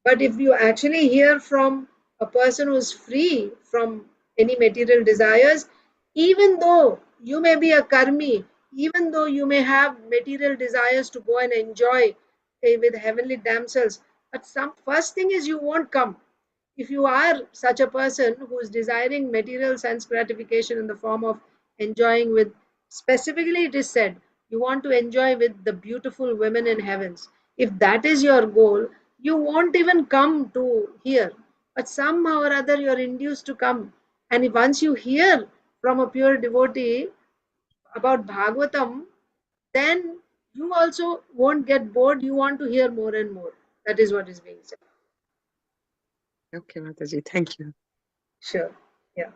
I: But if you actually hear from a person who is free from any material desires, even though you may be a karmi, even though you may have material desires to go and enjoy with heavenly damsels, but some first thing is you won't come. If you are such a person who is desiring material sense gratification in the form of enjoying with, specifically it is said, you want to enjoy with the beautiful women in heavens. If that is your goal, you won't even come to hear. But somehow or other you're induced to come. And if once you hear from a pure devotee about Bhagavatam, then you also won't get bored. You want to hear more and more. That is what is being said.
J: Okay, Mataji, thank you.
I: Sure. Yeah.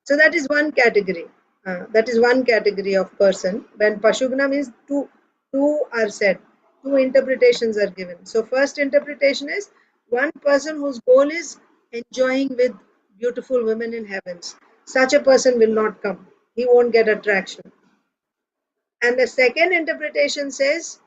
I: So that is one category. That is one category of person. When Pashugna means two are said, two interpretations are given. So first interpretation is one person whose goal is enjoying with beautiful women in heavens. Such a person will not come. He won't get attraction. And the second interpretation says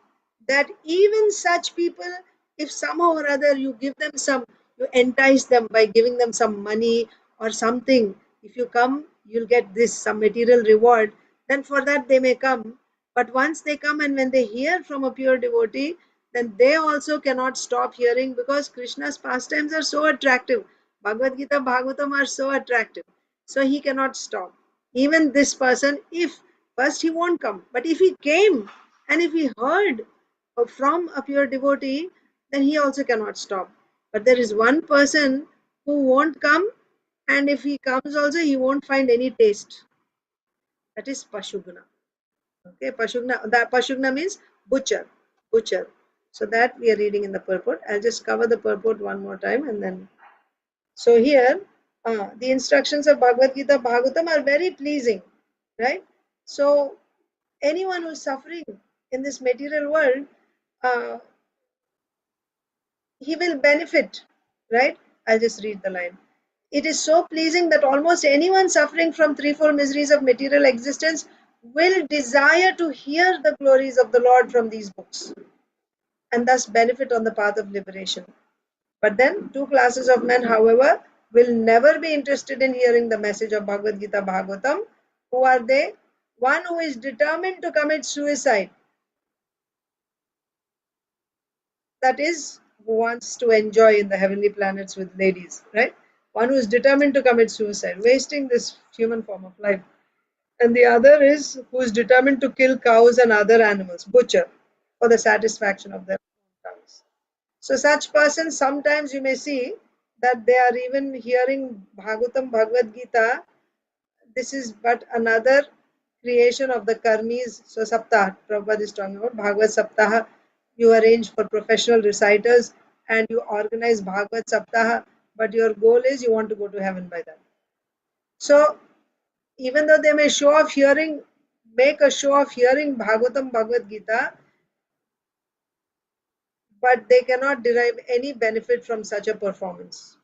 I: that even such people, if somehow or other you give them some, you entice them by giving them some money or something, if you come, you'll get this, some material reward, then for that they may come. But once they come and when they hear from a pure devotee, then they also cannot stop hearing because Krishna's pastimes are so attractive. Bhagavad Gita, Bhagavatam are so attractive. So he cannot stop. Even this person, if first he won't come, but if he came and if he heard from a pure devotee, then he also cannot stop. But there is one person who won't come, and if he comes also, he won't find any taste. That is Pashugna. Okay, Pashugna. That Pashugna means butcher. Butcher. So that we are reading in the purport. I'll just cover the purport one more time and then. So here, the instructions of Bhagavad Gita, Bhagavatam are very pleasing, right? So anyone who is suffering in this material world, he will benefit, right? I'll just read the line. It is so pleasing that almost anyone suffering from threefold miseries of material existence will desire to hear the glories of the Lord from these books and thus benefit on the path of liberation. But then, two classes of men, however, will never be interested in hearing the message of Bhagavad Gita Bhagavatam. Who are they? One who is determined to commit suicide. That is, who wants to enjoy in the heavenly planets with ladies, right? One who is determined to commit suicide, wasting this human form of life. And the other is who is determined to kill cows and other animals, butcher, for the satisfaction of their own tongues. So such persons, sometimes you may see that they are even hearing Bhagavatam, Bhagavad Gita. This is but another creation of the karmis. So Saptah, Prabhupada is talking about Bhagavad Saptaha. You arrange for professional reciters and you organize Bhagavad Saptaha, but your goal is you want to go to heaven by that. So even though they may show off hearing, make a show of hearing Bhagavatam, Bhagavad Gita, but they cannot derive any benefit from such a performance.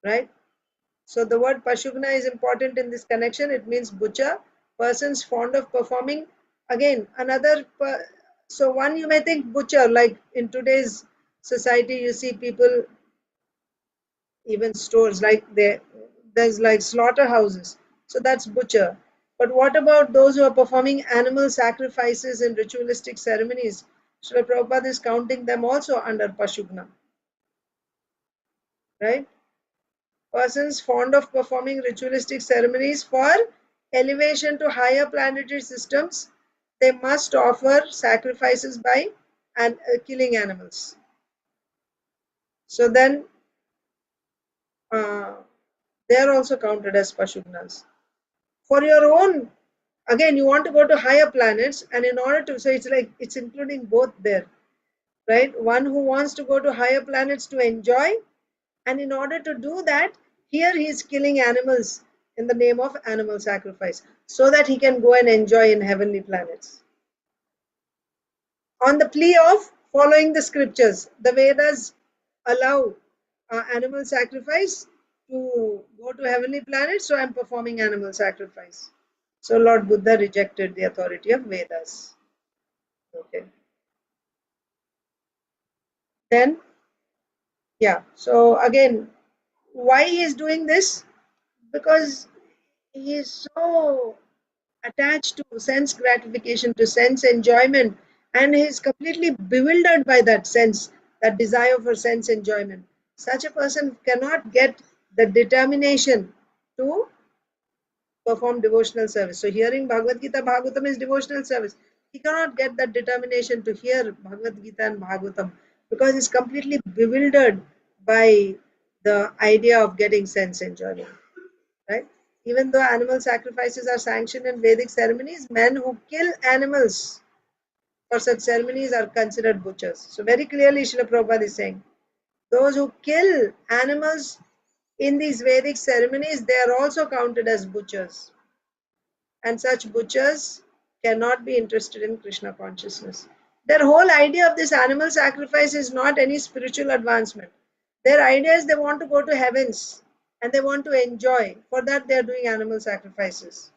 I: Right? So the word Pashugna is important in this connection. It means butcher, persons fond of performing. Again, so one you may think butcher, like in today's society, you see people, even stores, like there's like slaughterhouses. So that's butcher. But what about those who are performing animal sacrifices in ritualistic ceremonies? Srila Prabhupada is counting them also under Pashugna. Right? Persons fond of performing ritualistic ceremonies for elevation to higher planetary systems, they must offer sacrifices by killing animals. So then they are also counted as Pashugnas. For your own, again, you want to go to higher planets, and in order to, so it's including both there, right? One who wants to go to higher planets to enjoy, and in order to do that, here he is killing animals in the name of animal sacrifice, so that he can go and enjoy in heavenly planets. On the plea of following the scriptures, the Vedas allow animal sacrifice to go to heavenly planets, so I am performing animal sacrifice. So Lord Buddha rejected the authority of Vedas. Okay. Then, yeah, so again, why he is doing this? Because he is so attached to sense gratification, to sense enjoyment, and he is completely bewildered by that sense, that desire for sense enjoyment. Such a person cannot get the determination to perform devotional service. So hearing Bhagavad Gita Bhagavatam is devotional service. He cannot get that determination to hear Bhagavad Gita and Bhagavatam because he's completely bewildered by the idea of getting sense enjoyment. Right? Even though animal sacrifices are sanctioned in Vedic ceremonies, men who kill animals for such ceremonies are considered butchers. So very clearly Srila Prabhupada is saying, those who kill animals in these Vedic ceremonies, they are also counted as butchers. And such butchers cannot be interested in Krishna consciousness. Their whole idea of this animal sacrifice is not any spiritual advancement. Their idea is they want to go to heavens and they want to enjoy. For that they are doing animal sacrifices.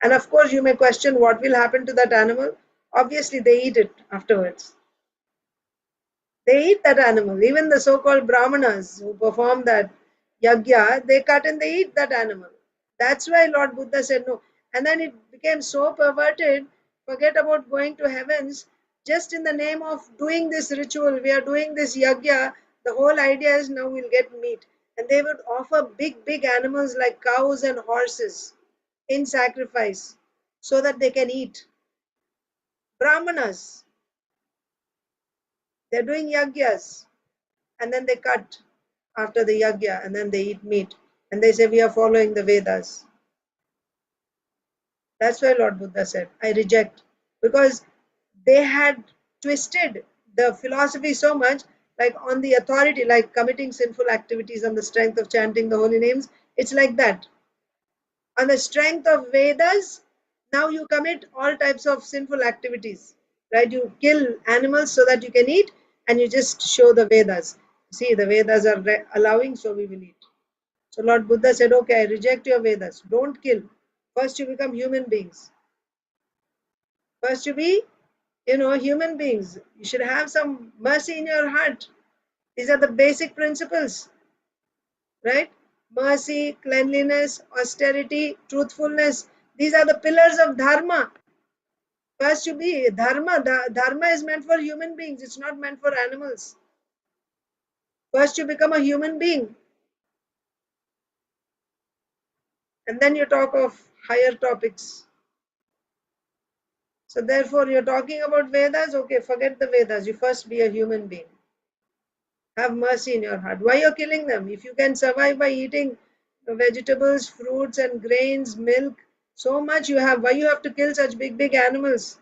I: And of course you may question what will happen to that animal. Obviously they eat it afterwards. They eat that animal. Even the so-called Brahmanas who perform that yagya, they cut and they eat that animal. That's why Lord Buddha said no. And then it became so perverted, forget about going to heavens, just in the name of doing this ritual, we are doing this yagya, the whole idea is now we'll get meat. And they would offer big animals like cows and horses in sacrifice so that they can eat. Brahmanas, they're doing yagyas and then they cut after the yagya and then they eat meat. And they say we are following the Vedas. That's why Lord Buddha said, I reject. Because they had twisted the philosophy so much, like on the authority, like committing sinful activities on the strength of chanting the holy names. It's like that. On the strength of Vedas, now you commit all types of sinful activities. Right? You kill animals so that you can eat. and you just show the Vedas. See, the Vedas are allowing, so we will eat. So Lord Buddha said, okay, I reject your Vedas. Don't kill. First you become human beings. First you be, human beings. You should have some mercy in your heart. These are the basic principles, right? Mercy, cleanliness, austerity, truthfulness. These are the pillars of dharma. First you be dharma. Dharma is meant for human beings. It's not meant for animals. First you become a human being. And then you talk of higher topics. So therefore you're talking about Vedas. Okay, forget the Vedas. You first be a human being. Have mercy in your heart. Why you're killing them? If you can survive by eating vegetables, fruits and grains, milk, so much you have. Why you have to kill such big animals?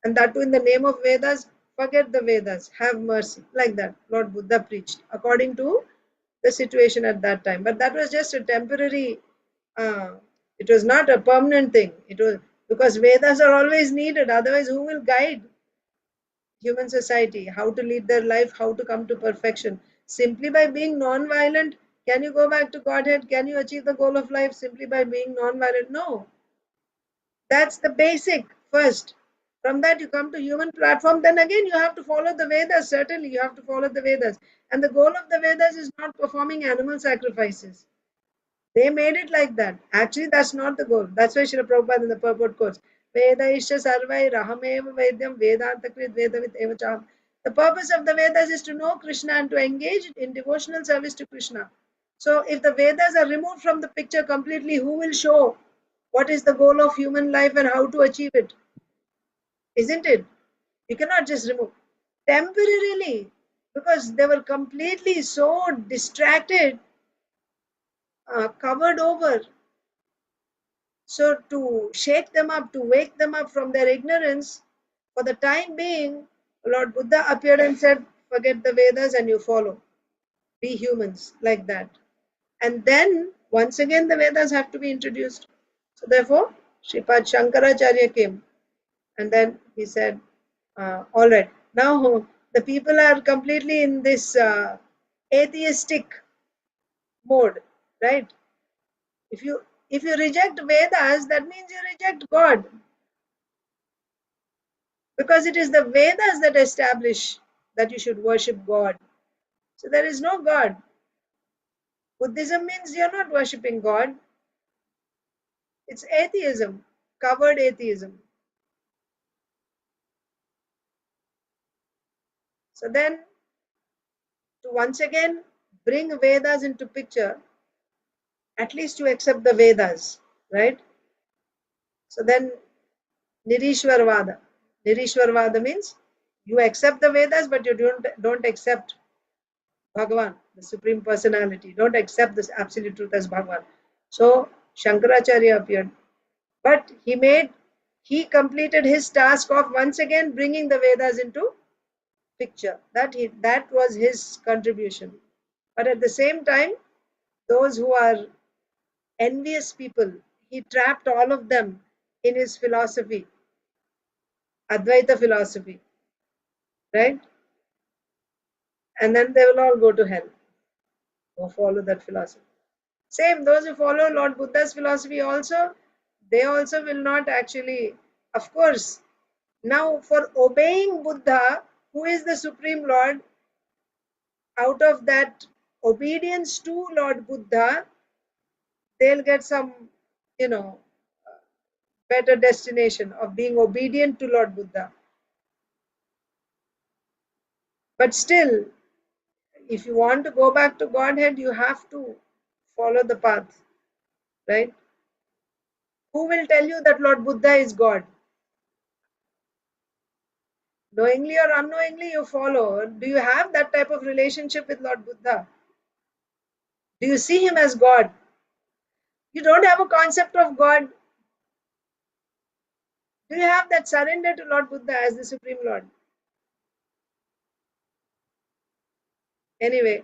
I: And that too in the name of Vedas? Forget the Vedas. Have mercy. Like that Lord Buddha preached according to the situation at that time. But that was just a temporary, it was not a permanent thing. It was because Vedas are always needed. Otherwise, who will guide human society? How to lead their life? How to come to perfection? Simply by being non-violent, can you go back to Godhead? Can you achieve the goal of life simply by being non-violent? No. That's the basic first. From that you come to human platform. Then again you have to follow the Vedas. Certainly you have to follow the Vedas. And the goal of the Vedas is not performing animal sacrifices. They made it like that. Actually, that's not the goal. That's why Srila Prabhupada in the purport quotes, Veda Isha Sarvai Rahameva Vedyam Vedantakrit Vedavit Evacham. The purpose of the Vedas is to know Krishna and to engage in devotional service to Krishna. So if the Vedas are removed from the picture completely, who will show what is the goal of human life and how to achieve it? Isn't it? You cannot just remove temporarily, because they were completely so distracted, covered over. So to shake them up, to wake them up from their ignorance, for the time being, Lord Buddha appeared and said, forget the Vedas and you follow. Be humans, like that. And then, once again, the Vedas have to be introduced. So therefore, Sripad Shankaracharya came. And then he said, all right, now the people are completely in this atheistic mode, right? If you reject Vedas, that means you reject God. Because it is the Vedas that establish that you should worship God. So there is no God. Buddhism means you're not worshipping God. It's atheism, covered atheism. So then, to once again bring Vedas into picture, at least you accept the Vedas, right? So then, Nirishwarvada. Nirishwarvada means you accept the Vedas, but you don't accept Bhagavan, the Supreme Personality. Don't accept this absolute truth as Bhagavan. So Shankaracharya appeared. But he completed his task of once again bringing the Vedas into picture. That was his contribution. But at the same time, those who are envious people, he trapped all of them in his philosophy, Advaita philosophy, right? And then they will all go to hell who follow that philosophy. Same, those who follow Lord Buddha's philosophy also, they also will not actually, of course, now for obeying Buddha, who is the Supreme Lord, out of that obedience to Lord Buddha, they'll get some, better destination of being obedient to Lord Buddha. But still, if you want to go back to Godhead, you have to follow the path, right? Who will tell you that Lord Buddha is God? Knowingly or unknowingly, you follow. Do you have that type of relationship with Lord Buddha? Do you see him as God? You don't have a concept of God. Do you have that surrender to Lord Buddha as the Supreme Lord? Anyway,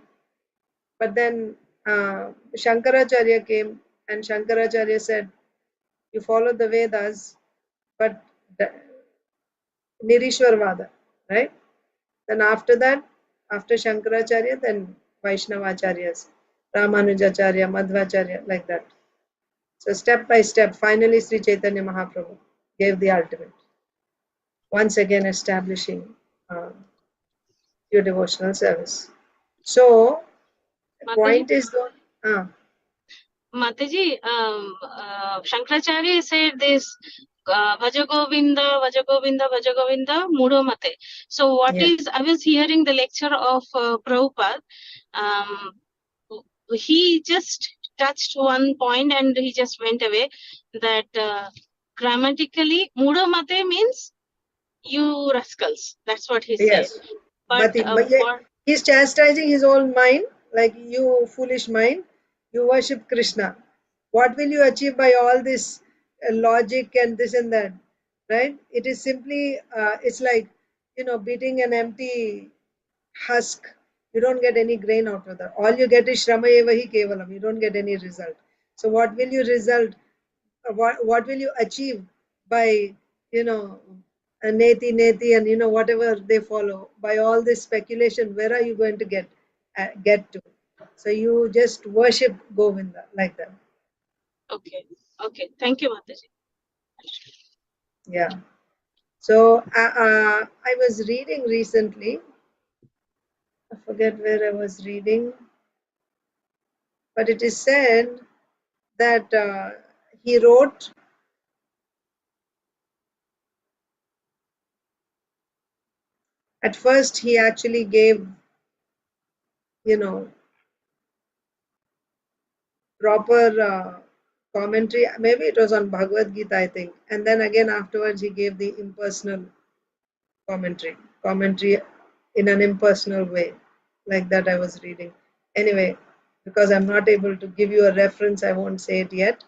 I: but then Shankaracharya came and Shankaracharya said, you follow the Vedas, but Nirishwarvada, right? Then after that, after Shankaracharya, then Vaishnavacharyas, Ramanujacharya, Madhvacharya, like that. So step by step, finally Sri Chaitanya Mahaprabhu gave the ultimate. Once again establishing your devotional service. So, the point is the
F: Mataji, Shankaracharya said this Bhaja Govinda, Bhaja Govinda, Bhaja Govinda, Mudo Mate. So what is, I was hearing the lecture of Prabhupada. He just touched one point and he just went away, that grammatically Mudo Mate means you rascals. That's what he said. But
I: he's chastising his own mind, like, you foolish mind, you worship Krishna. What will you achieve by all this logic and this and that, right? It is simply, it's like, beating an empty husk. You don't get any grain out of that. All you get is Shrama eva hi kevalam. You don't get any result. So what will you result? What will you achieve by, neti neti and whatever they follow, by all this speculation? Where are you going to get to? So you just worship Govinda like that.
F: Okay, thank you, Mataji.
I: Yeah. So I was reading recently, I forget where I was reading, but it is said that he wrote at first, he actually gave proper commentary. Maybe it was on Bhagavad Gita, I think. And then again afterwards he gave the impersonal commentary in an impersonal way. Like that I was reading. Anyway, because I'm not able to give you a reference, I won't say it yet.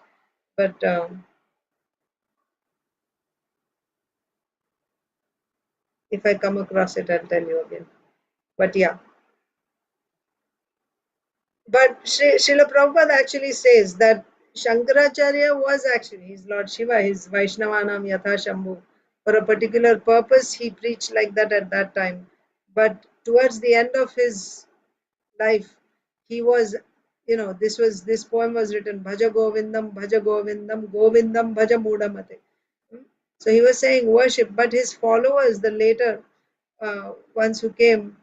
I: But if I come across it, I'll tell you again. But yeah. But Srila Prabhupada actually says that Shankaracharya was actually his Lord Shiva, his Vaishnavanam Yatha Shambhu. For a particular purpose, he preached like that at that time. But towards the end of his life, he was, this poem was written, Bhaja Govindam, Govindam Bhaja Mudamate. So he was saying worship, but his followers, the later ones who came,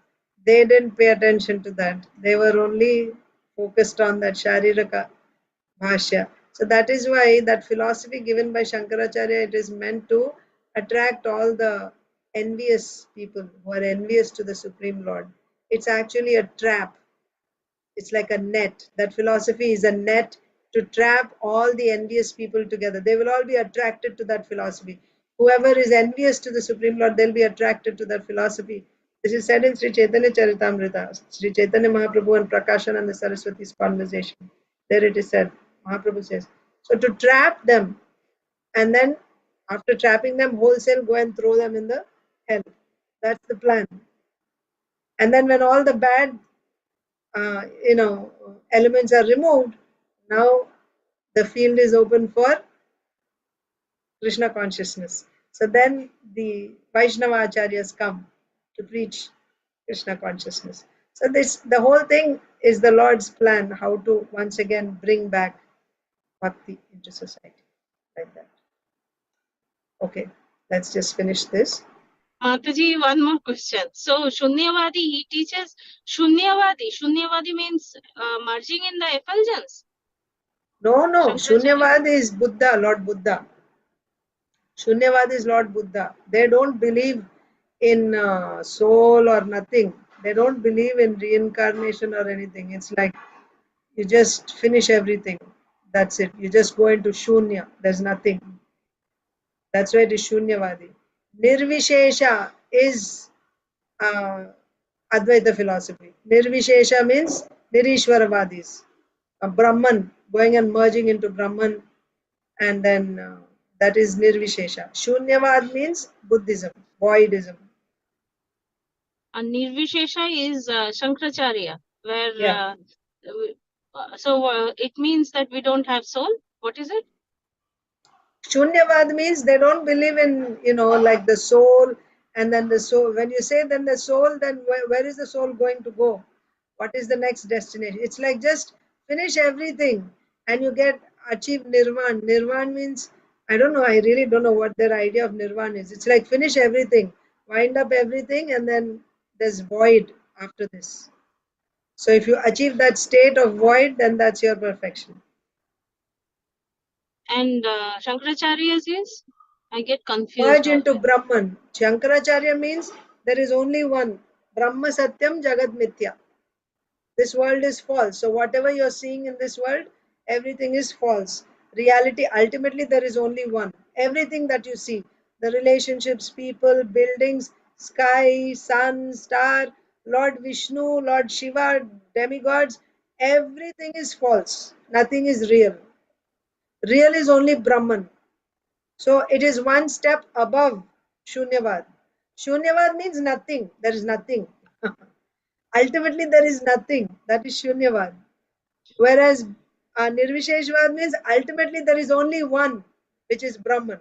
I: they didn't pay attention to that. They were only focused on that Shariraka Bhashya. So that is why that philosophy given by Shankaracharya, it is meant to attract all the envious people who are envious to the Supreme Lord. It's actually a trap. It's like a net. That philosophy is a net to trap all the envious people together. They will all be attracted to that philosophy. Whoever is envious to the Supreme Lord, they'll be attracted to that philosophy. This is said in Sri Chaitanya Charitamrita, Sri Chaitanya Mahaprabhu and Prakashananda Saraswati's conversation. There it is said, Mahaprabhu says, so to trap them, and then after trapping them wholesale, go and throw them in the hell. That's the plan. And then when all the bad elements are removed, now the field is open for Krishna consciousness. So then the Vaishnava Acharyas come to preach Krishna consciousness. So the whole thing is the Lord's plan, how to once again bring back bhakti into society, like that. Okay, let's just finish this.
F: Mataji, one more question. So Shunyavadi, he teaches Shunyavadi. Shunyavadi means merging in the effulgence.
I: No. Shunyavadi is Buddha, Lord Buddha. Shunyavadi is Lord Buddha. They don't believe in soul or nothing. They don't believe in reincarnation or anything. It's like you just finish everything. That's it. You just go into Shunya. There's nothing. That's why it is Shunyavadi. Nirvishesha is Advaita philosophy. Nirvishesha means Nirishwaravadis. A Brahman, going and merging into Brahman, and then that is Nirvishesha. Shunyavad means Buddhism, voidism.
F: And Nirvishesha is Shankaracharya, where so it means that we don't have soul. What is it?
I: Shunyavad means they don't believe in, like the soul And then the soul, when you say then the soul, then where is the soul going to go? What is the next destination? It's like just finish everything and you get achieve nirvan. Nirvan means, I don't know, I really don't know what their idea of nirvan is. It's like finish everything, wind up everything, and then there's void after this. So if you achieve that state of void, then that's your perfection.
F: And Shankaracharya's is? I get confused.
I: Merge into Brahman. Shankaracharya means there is only one. Brahma Satyam Jagat Mithya. This world is false. So whatever you're seeing in this world, everything is false. Reality, ultimately, there is only one. Everything that you see, the relationships, people, buildings, sky, sun, star, Lord Vishnu, Lord Shiva, demigods, everything is false. Nothing is real. Real is only Brahman. So it is one step above Shunyavad. Shunyavad means nothing. There is nothing. Ultimately, there is nothing. That is Shunyavad. Whereas Nirvisheshvad means ultimately there is only one, which is Brahman.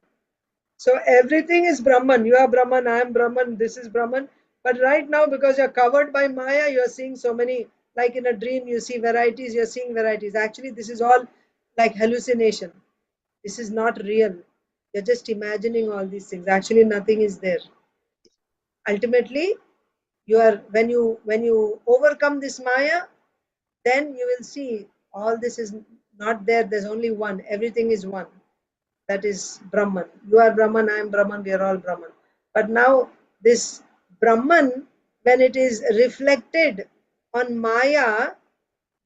I: So everything is Brahman. You are Brahman, I am Brahman, this is Brahman. But right now, because you're covered by Maya, you're seeing so many, like in a dream, you see varieties, you're seeing varieties. Actually, this is all like hallucination. This is not real. You're just imagining all these things. Actually, nothing is there. Ultimately, you are when you overcome this Maya, then you will see all this is not there. There's only one. Everything is one. That is Brahman. You are Brahman, I am Brahman, we are all Brahman. But now this Brahman, when it is reflected on Maya,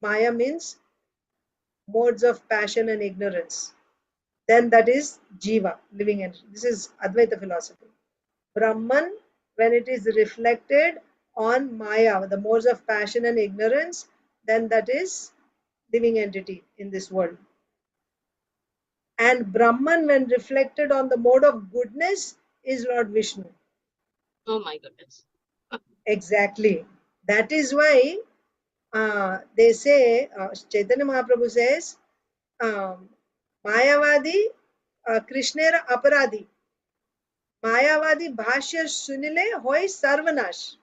I: Maya means modes of passion and ignorance, then that is Jiva, living entity. This is Advaita philosophy. Brahman, when it is reflected on Maya, the modes of passion and ignorance, then that is living entity in this world. And Brahman, when reflected on the mode of goodness, is Lord Vishnu.
F: Oh my goodness.
I: Exactly. That is why they say, Chaitanya Mahaprabhu says, Mayavadi Krishnera Aparadhi. Mayavadi Bhashya Sunile Hoy Sarvanash.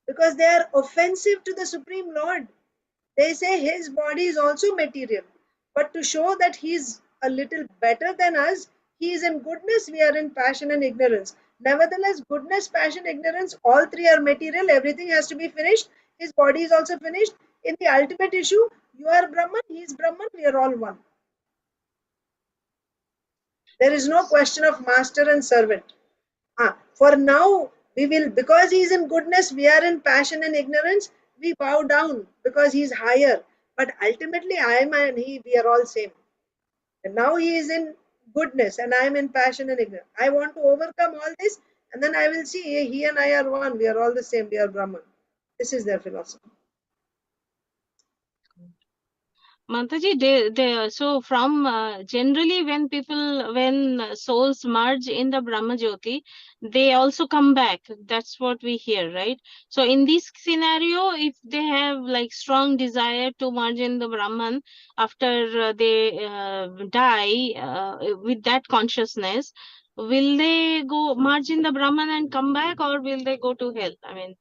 I: Because they are offensive to the Supreme Lord. They say his body is also material. But to show that he is a little better than us, he is in goodness, we are in passion and ignorance. Nevertheless, goodness, passion, ignorance, all three are material. Everything has to be finished. His body is also finished. In the ultimate issue, you are Brahman, he is Brahman, we are all one. There is no question of master and servant. For now, we will, because he is in goodness, we are in passion and ignorance, we bow down because he is higher. But ultimately, I am and he, we are all same. And now he is in goodness and I am in passion and ignorance. I want to overcome all this, and then I will see he and I are one. We are all the same. We are Brahman. This is their philosophy.
F: Mataji, so from generally when souls merge in the Brahma Jyoti, they also come back. That's what we hear, right? So in this scenario, if they have like strong desire to merge in the Brahman after they die with that consciousness, will they go merge in the Brahman and come back, or will they go to hell? I mean,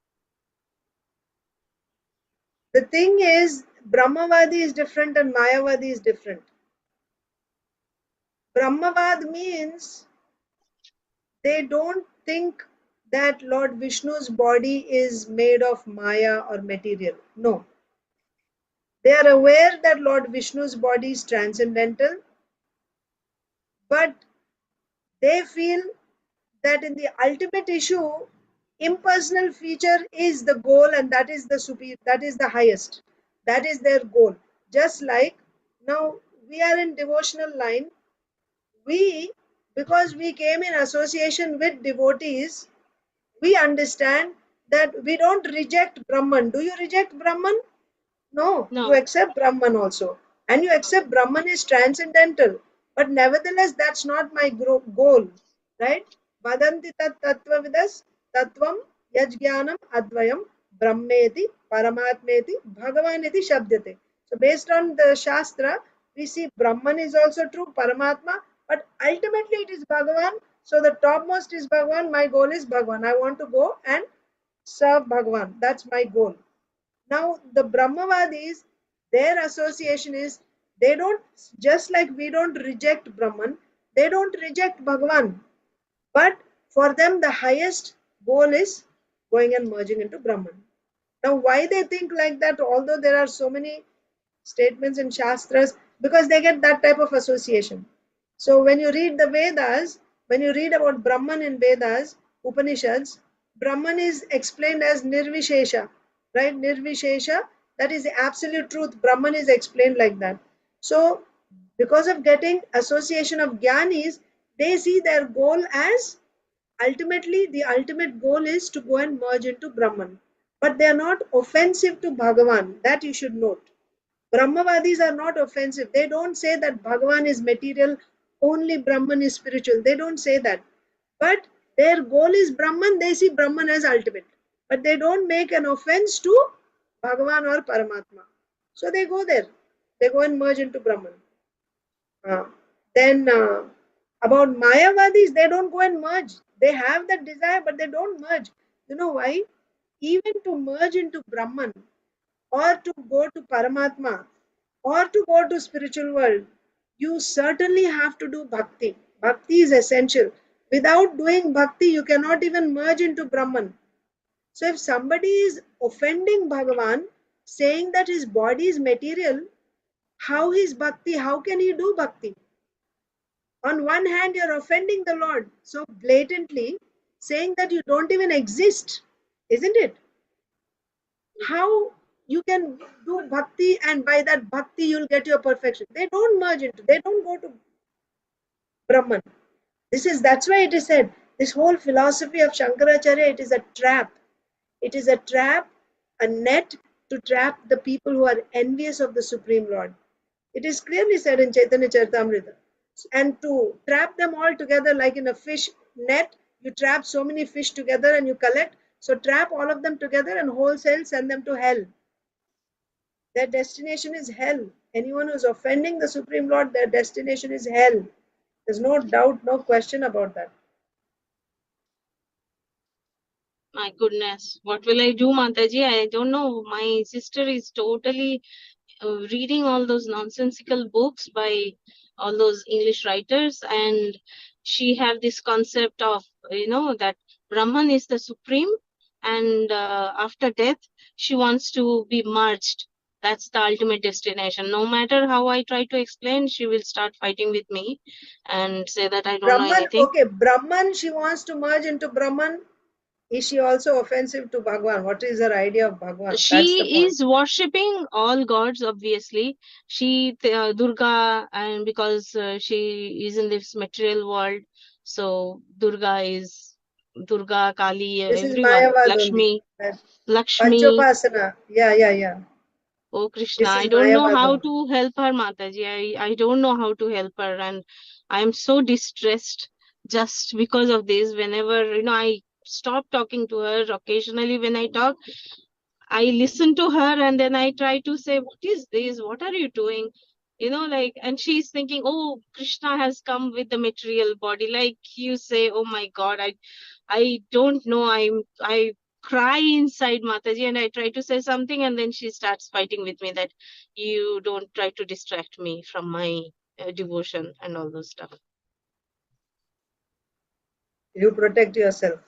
I: The thing is, Brahmavadi is different and Mayavadi is different. Brahmavad means they don't think that Lord Vishnu's body is made of Maya or material. No. They are aware that Lord Vishnu's body is transcendental, but they feel that in the ultimate issue, impersonal feature is the goal, and that is the superior, that is the highest. That is their goal. Just like now we are in devotional line, we, because we came in association with devotees, we understand that we don't reject Brahman. Do you reject Brahman? No, you accept Brahman also. And you accept Brahman is transcendental. But nevertheless, that's not my goal. Right? Vadanti tat tattvavidas tattvam yajnanam advayam brahmeti paramatmeti bhagavaniti shabdyate. So based on the Shastra, we see Brahman is also true, Paramatma, but ultimately it is Bhagavan. So the topmost is Bhagwan. My goal is Bhagwan. I want to go and serve Bhagwan. That's my goal. Now the Brahmavadis, their association is, they don't, just like we don't reject Brahman, they don't reject Bhagwan. But for them, the highest goal is going and merging into Brahman. Now, why they think like that, although there are so many statements in Shastras, because they get that type of association. So when you read the Vedas, when you read about Brahman in Vedas, Upanishads, Brahman is explained as Nirvishesha, right? Nirvishesha, that is the absolute truth. Brahman is explained like that. So because of getting association of Gyanis, they see their goal as, ultimately the ultimate goal is to go and merge into Brahman. But they are not offensive to Bhagavan. That you should note. Brahmavadis are not offensive. They don't say that Bhagavan is material, only Brahman is spiritual. They don't say that. But their goal is Brahman. They see Brahman as ultimate. But they don't make an offense to Bhagavan or Paramatma. So they go there. They go and merge into Brahman. Then about Mayavadis, they don't go and merge. They have that desire, but they don't merge. You know why? Even to merge into Brahman, or to go to Paramatma, or to go to spiritual world, you certainly have to do bhakti. Bhakti is essential. Without doing bhakti, you cannot even merge into Brahman. So if somebody is offending Bhagavan, saying that his body is material, how is bhakti? How can he do bhakti? On one hand, you're offending the Lord so blatantly, saying that you don't even exist, isn't it? How you can do bhakti, and by that bhakti you'll get your perfection? They don't merge into, they don't go to Brahman. That's why it is said, this whole philosophy of Shankaracharya, it is a trap. It is a trap, a net to trap the people who are envious of the Supreme Lord. It is clearly said in Chaitanya Charitamrita. And to trap them all together like in a fish net, you trap so many fish together and you collect. So trap all of them together and wholesale send them to hell. Their destination is hell. Anyone who is offending the Supreme Lord, their destination is hell. There's no doubt, no question about that.
F: My goodness, what will I do, Mataji? I don't know. My sister is totally reading all those nonsensical books by all those English writers, and she have this concept of, that Brahman is the supreme, and after death she wants to be merged. That's the ultimate destination. No matter how I try to explain, she will start fighting with me and say that I don't know
I: Brahman,
F: anything.
I: okay, Brahman, she wants to merge into Brahman. Is she also offensive to Bhagwan? What is her idea of Bhagwan? That's the
F: She
I: point.
F: is worshipping all gods, obviously. She Durga, and because she is in this material world, so Durga is Durga, Kali,
I: This is
F: everyone,
I: Mayavad only.
F: Lakshmi, Lakshmi.
I: Panchopasana. Yeah.
F: Oh Krishna,
I: This is
F: I don't know
I: Mayavad
F: how
I: only.
F: to help her, Mataji. I don't know how to help her, and I am so distressed just because of this. Whenever I stop talking to her, occasionally when I talk, I listen to her and then I try to say, what is this? What are you doing? And she's thinking, oh, Krishna has come with the material body. Like you say, oh my God, I don't know. I cry inside, Mataji, and I try to say something, and then she starts fighting with me that you don't try to distract me from my devotion and all those stuff.
I: You protect yourself.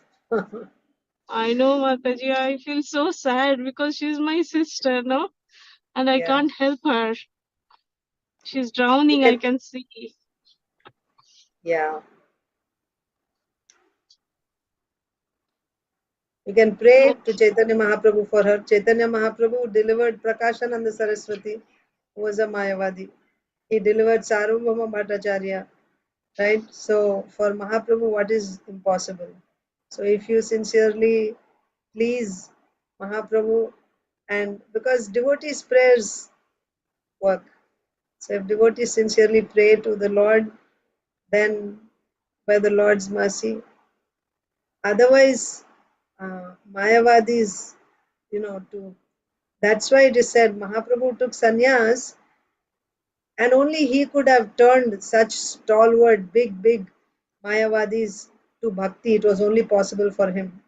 F: I know, Mataji. I feel so sad because she's my sister, no? And I
I: Yeah.
F: can't help her. She's drowning, I can see.
I: Yeah. You can pray to Chaitanya Mahaprabhu for her. Chaitanya Mahaprabhu delivered Prakashananda Saraswati, who was a Mayavadi. He delivered Sarvabhauma Bhattacharya. Right? So for Mahaprabhu, what is impossible? So if you sincerely please Mahaprabhu, and because devotees' prayers work. So if devotees sincerely pray to the Lord, then by the Lord's mercy. Otherwise, Mayavadis, that's why it is said Mahaprabhu took sannyas, and only he could have turned such stalwart, big Mayavadis to bhakti, it was only possible for him.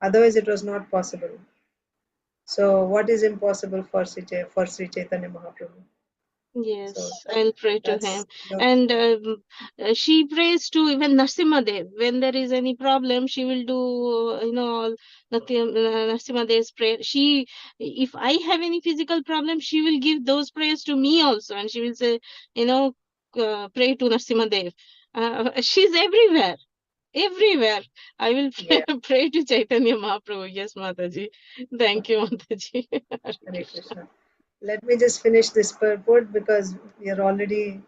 I: Otherwise, it was not possible. So, what is impossible for Sri Chaitanya Mahaprabhu?
F: Yes,
I: So
F: I'll pray to
I: that's
F: him.
I: your
F: And she prays to even Narasimhadev. When there is any problem, she will do, all Narasimhadev's prayer. If I have any physical problem, she will give those prayers to me also. And she will say, pray to Narasimhadev. She's everywhere. Everywhere. I will pray,
I: yeah.
F: pray to Chaitanya Mahaprabhu. Yes, Mataji. Thank you, Mataji.
I: Hare Krishna. Let me just finish this purport because we are already,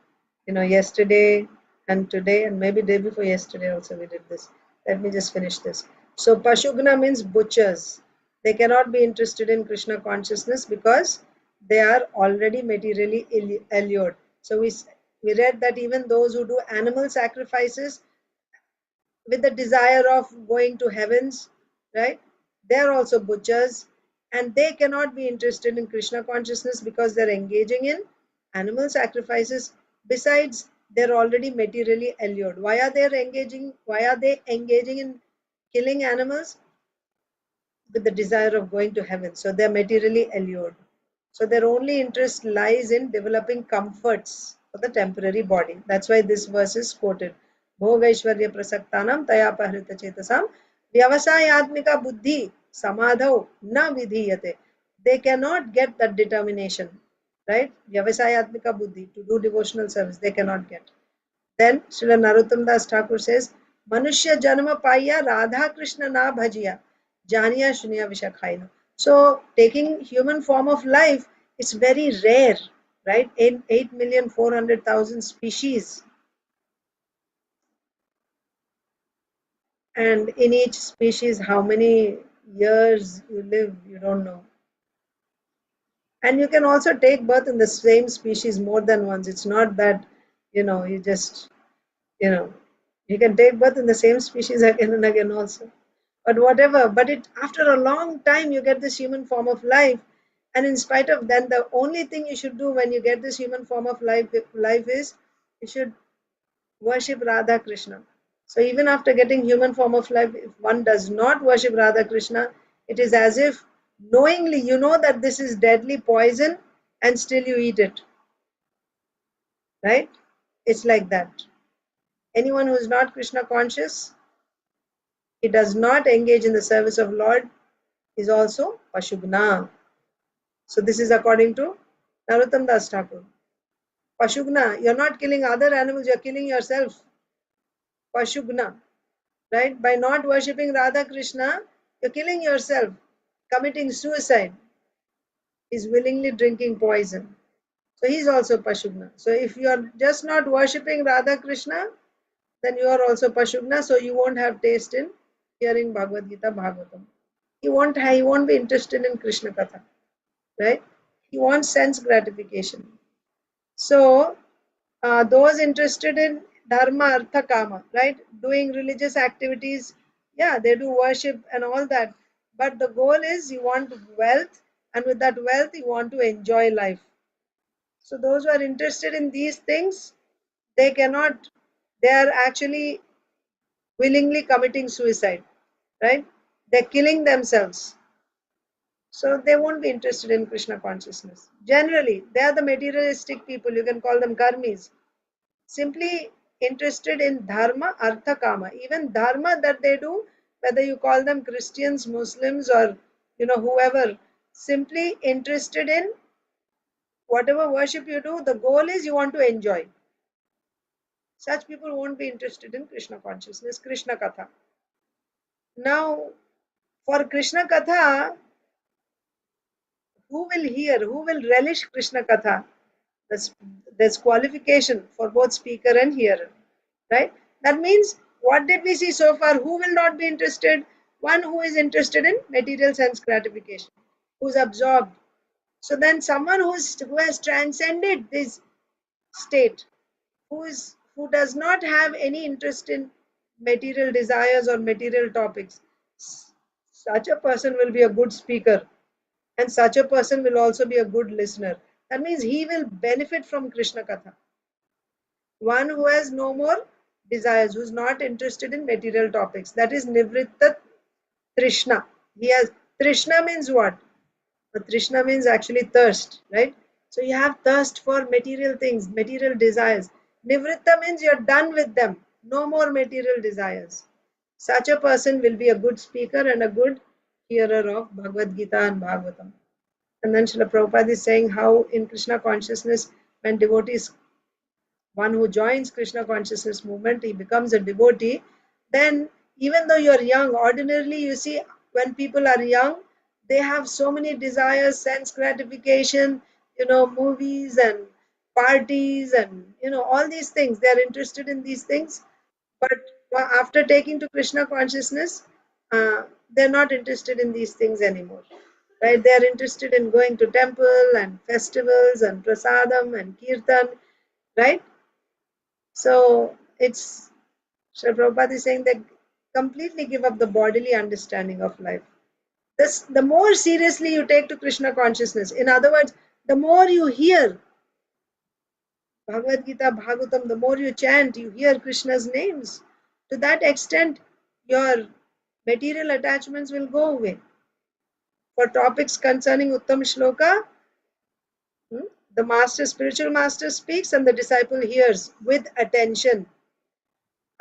I: yesterday and today and maybe day before yesterday also we did this. Let me just finish this. So Pashugna means butchers. They cannot be interested in Krishna consciousness because they are already materially allured. So we read that even those who do animal sacrifices with the desire of going to heavens, right? They're also butchers and they cannot be interested in Krishna consciousness because they're engaging in animal sacrifices. Besides, they're already materially allured. Why are they engaging in killing animals? With the desire of going to heaven. So they're materially allured. So their only interest lies in developing comforts for the temporary body. That's why this verse is quoted. Bhogaishwarya prasaktanam tayapahrita chetasam vyavasayatmika buddhi samadhau na vidhiyate. They cannot get that determination, right? Vyavasayatmika buddhi, to do devotional service, they cannot get. Then Srila Narottam Das Thakur says, Manushya janma paya Radha Krishna na bhajiya, janiya shunya vishakhaina. So taking human form of life is very rare, right? In 8,400,000 species. And in each species, how many years you live, you don't know. And you can also take birth in the same species more than once. It's not that, you just, you can take birth in the same species again and again also. But whatever, but after a long time you get this human form of life, and in spite of that, the only thing you should do when you get this human form of life is you should worship Radha Krishna. So even after getting human form of life, if one does not worship Radha Krishna, it is as if knowingly you know that this is deadly poison and still you eat it. Right? It's like that. Anyone who is not Krishna conscious, he does not engage in the service of Lord, is also Pashugna. So this is according to Narottam Das Thakur. Pashugna, you're not killing other animals, you're killing yourself. Pashugna, right? By not worshipping Radha Krishna, you're killing yourself, committing suicide. He's willingly drinking poison. So he's also Pashugna. So if you're just not worshipping Radha Krishna, then you are also Pashugna, so you won't have taste in hearing Bhagavad Gita, Bhagavatam. He won't be interested in Krishna Katha, right? He wants sense gratification. So those interested in dharma, artha, kama, right? Doing religious activities, yeah, they do worship and all that. But the goal is you want wealth, and with that wealth, you want to enjoy life. So those who are interested in these things, they are actually willingly committing suicide, right? They're killing themselves. So they won't be interested in Krishna consciousness. Generally, they are the materialistic people. You can call them karmis. Simply interested in dharma, artha, kama. Even dharma that they do, whether you call them Christians, Muslims, or whoever, simply interested in whatever worship you do, the goal is you want to enjoy. Such people won't be interested in Krishna consciousness, Krishna Katha. Now, for Krishna Katha, who will hear, who will relish Krishna Katha? There's qualification for both speaker and hearer, right? That means, what did we see so far? Who will not be interested? One who is interested in material sense gratification, who's absorbed. So then someone who has transcended this state, who does not have any interest in material desires or material topics, such a person will be a good speaker, and such a person will also be a good listener. That means he will benefit from Krishna Katha. One who has no more desires, who's not interested in material topics. That is Nivritta Trishna. He has Trishna means what? Trishna means actually thirst, right? So you have thirst for material things, material desires. Nivritta means you're done with them. No more material desires. Such a person will be a good speaker and a good hearer of Bhagavad Gita and Bhagavatam. And then Srila Prabhupada is saying how in Krishna consciousness, when devotees, one who joins Krishna consciousness movement, he becomes a devotee, then even though you're young, ordinarily you see when people are young, they have so many desires, sense gratification, movies and parties and, all these things. They are interested in these things. But after taking to Krishna consciousness, they're not interested in these things anymore. Right? They are interested in going to temple and festivals and prasadam and kirtan, right? So it's Srila Prabhupada is saying that completely give up the bodily understanding of life. The more seriously you take to Krishna consciousness, in other words, the more you hear Bhagavad Gita, Bhagavatam, the more you chant, you hear Krishna's names, to that extent your material attachments will go away. For topics concerning Uttam Shloka, the spiritual master speaks and the disciple hears with attention.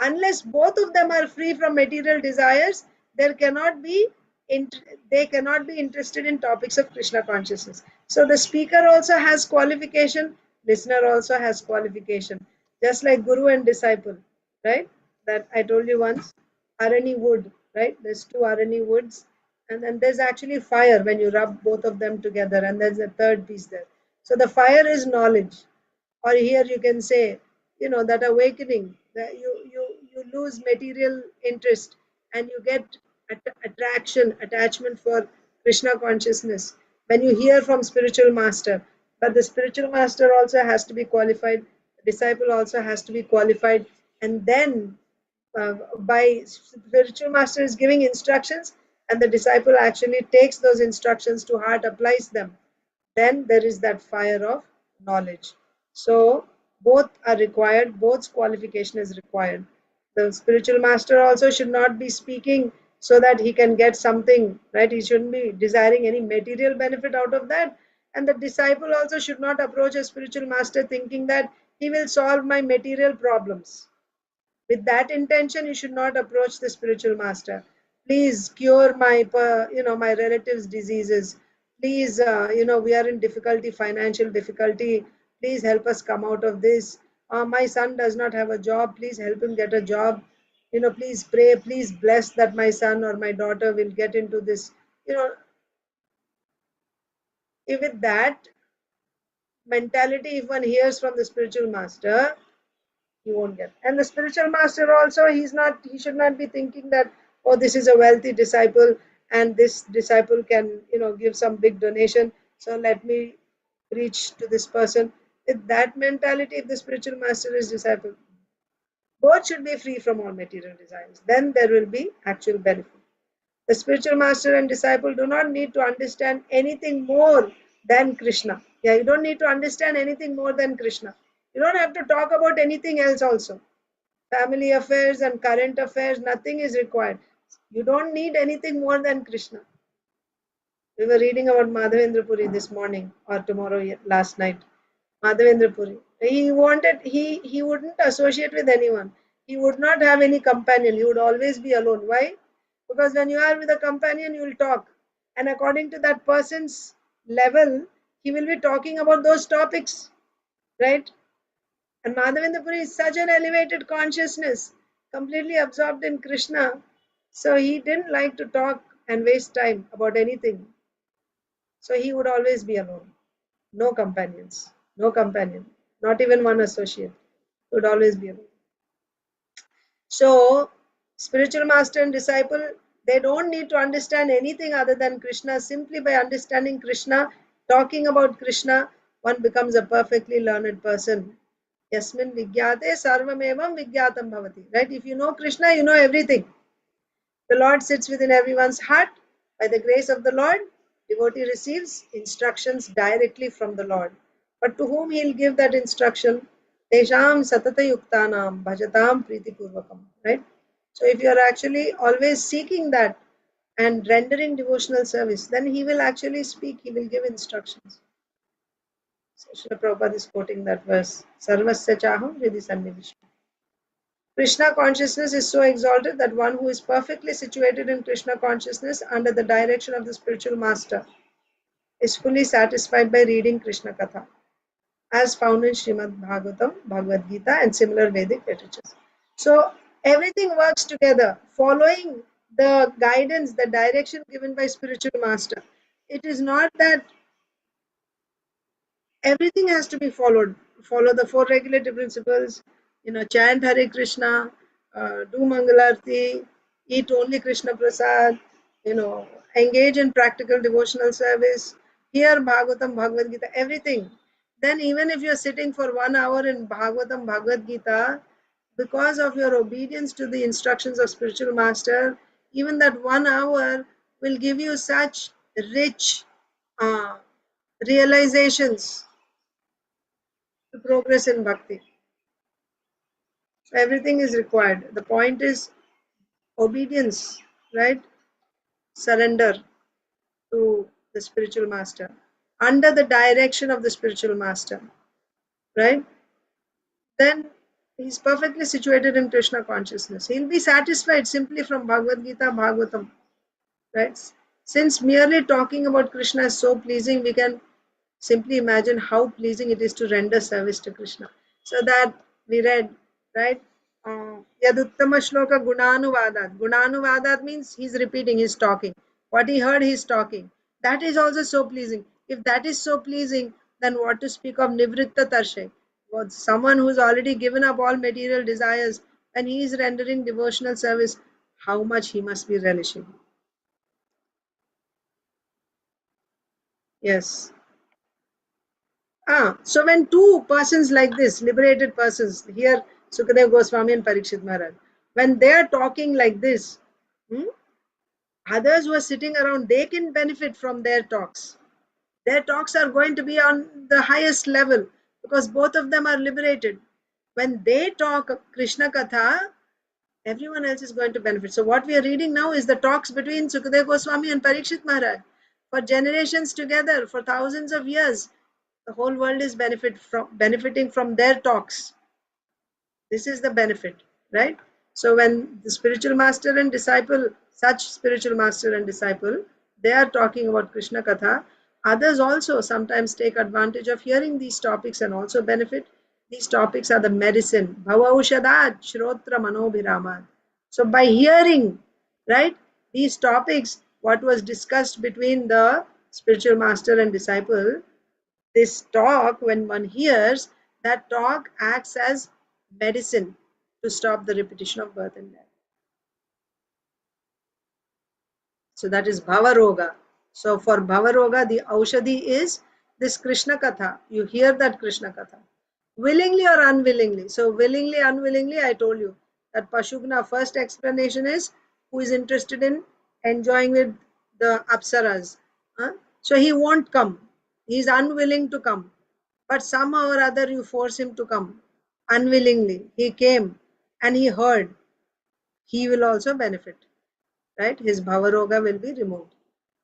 I: Unless both of them are free from material desires, they cannot be interested in topics of Krishna consciousness. So the speaker also has qualification, listener also has qualification, just like guru and disciple, right? That I told you once, Arani wood, right? There's two Arani woods, and then there's actually fire when you rub both of them together, and there's a third piece there. So the fire is knowledge, or here you can say, that awakening, that you lose material interest and you get attachment for Krishna consciousness when you hear from spiritual master. But the spiritual master also has to be qualified, the disciple also has to be qualified, and then by spiritual master is giving instructions and the disciple actually takes those instructions to heart, applies them, then there is that fire of knowledge. So both are required, both qualification is required. The spiritual master also should not be speaking so that he can get something, right? He shouldn't be desiring any material benefit out of that. And the disciple also should not approach a spiritual master thinking that he will solve my material problems. With that intention, you should not approach the spiritual master. Please cure my my relatives' diseases. Please, we are in difficulty, financial difficulty. Please help us come out of this. My son does not have a job. Please help him get a job. Please pray. Please bless that my son or my daughter will get into this. With that mentality, if one hears from the spiritual master, he won't get. And the spiritual master also, he should not be thinking that, oh, this is a wealthy disciple and this disciple can, give some big donation, so let me preach to this person. With that mentality, if the spiritual master is disciple, both should be free from all material desires. Then there will be actual benefit. The spiritual master and disciple do not need to understand anything more than Krishna. Yeah, you don't need to understand anything more than Krishna. You don't have to talk about anything else also. Family affairs and current affairs, nothing is required. You don't need anything more than Krishna. We were reading about Madhavendra Puri this morning or last night. Madhavendra Puri. He wouldn't associate with anyone. He would not have any companion. He would always be alone. Why? Because when you are with a companion, you will talk. And according to that person's level, he will be talking about those topics. Right? And Madhavendra Puri is such an elevated consciousness, completely absorbed in Krishna. So he didn't like to talk and waste time about anything. So he would always be alone. No companions. No companion. Not even one associate. He would always be alone. So spiritual master and disciple, they don't need to understand anything other than Krishna. Simply by understanding Krishna, talking about Krishna, one becomes a perfectly learned person. Yasmin vigyate sarvamevam vigyatam bhavati. Right? If you know Krishna, you know everything. The Lord sits within everyone's heart. By the grace of the Lord, devotee receives instructions directly from the Lord. But to whom he will give that instruction? Tesham satata yuktanam bhajatam priti purvakam. Right? So if you are actually always seeking that and rendering devotional service, then he will actually speak, he will give instructions. So Srila Prabhupada is quoting that verse, Sarvasya chaham vidhi sannivishta. Krishna consciousness is so exalted that one who is perfectly situated in Krishna consciousness under the direction of the spiritual master is fully satisfied by reading Krishna Katha, as found in Srimad Bhagavatam, Bhagavad Gita, and similar Vedic literatures. So everything works together, following the guidance, the direction given by spiritual master. It is not that everything has to be followed. Follow the four regulative principles, chant Hare Krishna, do Mangalarti, eat only Krishna Prasad, engage in practical devotional service, hear Bhagavatam, Bhagavad Gita, everything. Then even if you're sitting for 1 hour in Bhagavatam, Bhagavad Gita, because of your obedience to the instructions of spiritual master, even that 1 hour will give you such rich realizations to progress in bhakti. So everything is required. The point is obedience, right? Surrender to the spiritual master under the direction of the spiritual master, right? Then he's perfectly situated in Krishna consciousness. He'll be satisfied simply from Bhagavad Gita, Bhagavatam, right? Since merely talking about Krishna is so pleasing, we can simply imagine how pleasing it is to render service to Krishna. So that we read, right? Yaduttama shloka gunanuvadat. Gunanuvadat means he's repeating, he's talking. What he heard, he's talking. That is also so pleasing. If that is so pleasing, then what to speak of nivritta tarshe? Well, someone who's already given up all material desires and he is rendering devotional service, how much he must be relishing. Yes. So when two persons like this, liberated persons, here Sukadev Goswami and Parikshit Maharaj, when they are talking like this, others who are sitting around, they can benefit from their talks. Their talks are going to be on the highest level because both of them are liberated. When they talk Krishna Katha, everyone else is going to benefit. So what we are reading now is the talks between Sukadev Goswami and Parikshit Maharaj. For generations together, for thousands of years, the whole world is benefiting from their talks. This is the benefit, right? So when the spiritual master and disciple, such spiritual master and disciple, they are talking about Krishna Katha, others also sometimes take advantage of hearing these topics and also benefit. These topics are the medicine. Bhava Ushadat Shrotra Manobhiramad. So by hearing, right, these topics, what was discussed between the spiritual master and disciple, this talk, when one hears, that talk acts as medicine to stop the repetition of birth and death. So that is Bhavaroga. So for Bhavaroga, the Aushadhi is this Krishna Katha. You hear that Krishna Katha. Willingly or unwillingly. So willingly, unwillingly, I told you that Pashugna first explanation is who is interested in enjoying with the Apsaras. So he won't come. He is unwilling to come. But somehow or other you force him to come. Unwillingly. He came and he heard. He will also benefit. Right? His Bhavaroga will be removed.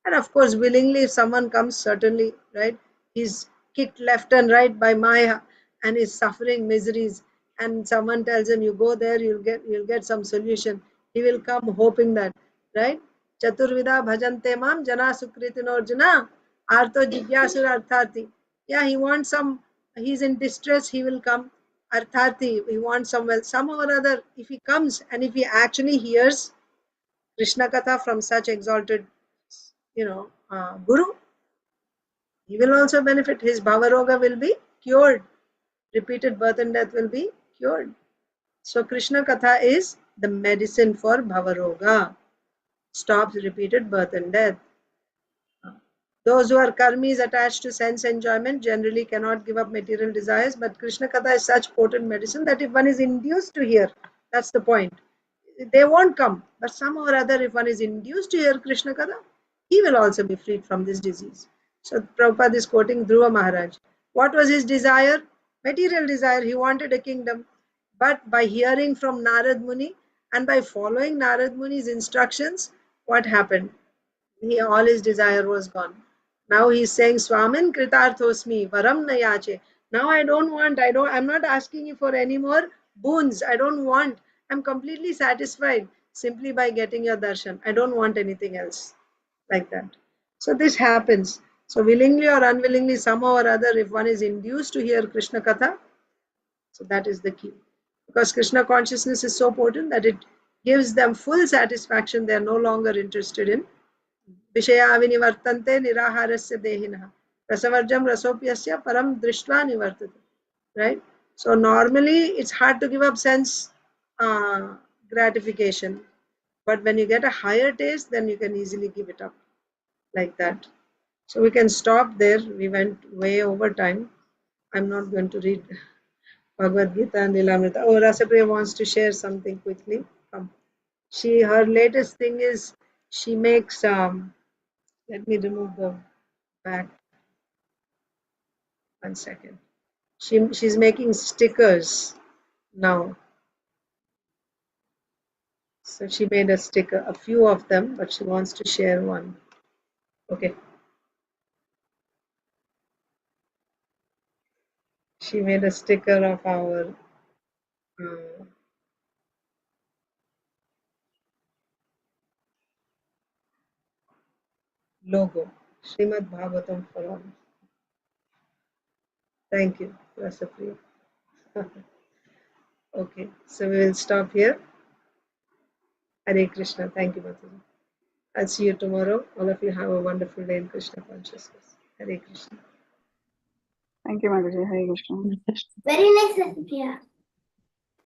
I: And of course, willingly, if someone comes, certainly, right? He's kicked left and right by Maya and is suffering miseries. And someone tells him, you go there, you'll get some solution. He will come hoping that, right? Chaturvida bhajante mam jana sukritinor artho jigyasur arthati. Yeah, he wants some, he's in distress, he will come. Arthati, he wants some wealth. Somehow or other, if he comes and if he actually hears Krishna Katha from such exalted, Guru, he will also benefit. His Bhavaroga will be cured. Repeated birth and death will be cured. So Krishna Katha is the medicine for Bhavaroga. Stops repeated birth and death. Those who are karmis attached to sense enjoyment generally cannot give up material desires, but Krishna Katha is such potent medicine that if one is induced to hear, that's the point. They won't come, but somehow or other, if one is induced to hear Krishna Katha, he will also be freed from this disease. So Prabhupada is quoting Dhruva Maharaj. What was his desire? material desire. He wanted a kingdom. But by hearing from Narad Muni and by following Narad Muni's instructions, what happened? All his desire was gone. Now he's saying, Swamin Kritarthosmi, Varam Nayache. Now I'm not asking you for any more boons. I don't want. I'm completely satisfied simply by getting your darshan. I don't want anything else. Like that. So this happens. So willingly or unwillingly, somehow or other, if one is induced to hear Krishna Katha, so that is the key. Because Krishna consciousness is so potent that it gives them full satisfaction. They are no longer interested in Vishaya vinivartante niraharasya dehinah. Rasavarjam rasopyasya param drishtva nivartate. Right? So normally it's hard to give up sense gratification. But when you get a higher taste, then you can easily give it up. Like that. So we can stop there. We went way over time. I'm not going to read Bhagavad Gita and Lilamrita. Oh, Rasapriya wants to share something quickly. Come. Her latest thing is she makes let me remove the back. 1 second. She's making stickers now. So she made a sticker, a few of them, but she wants to share one. Okay. She made a sticker of our logo, Srimad Bhagavatam for all. Thank you, Rasapriya. Okay, so we will stop here. Hare Krishna. Thank you, Mataji. I'll see you tomorrow. All of you have a wonderful day in Krishna consciousness. Hare Krishna.
K: Thank you, Mataji. Hare Krishna.
H: Very nice, Rasapriya.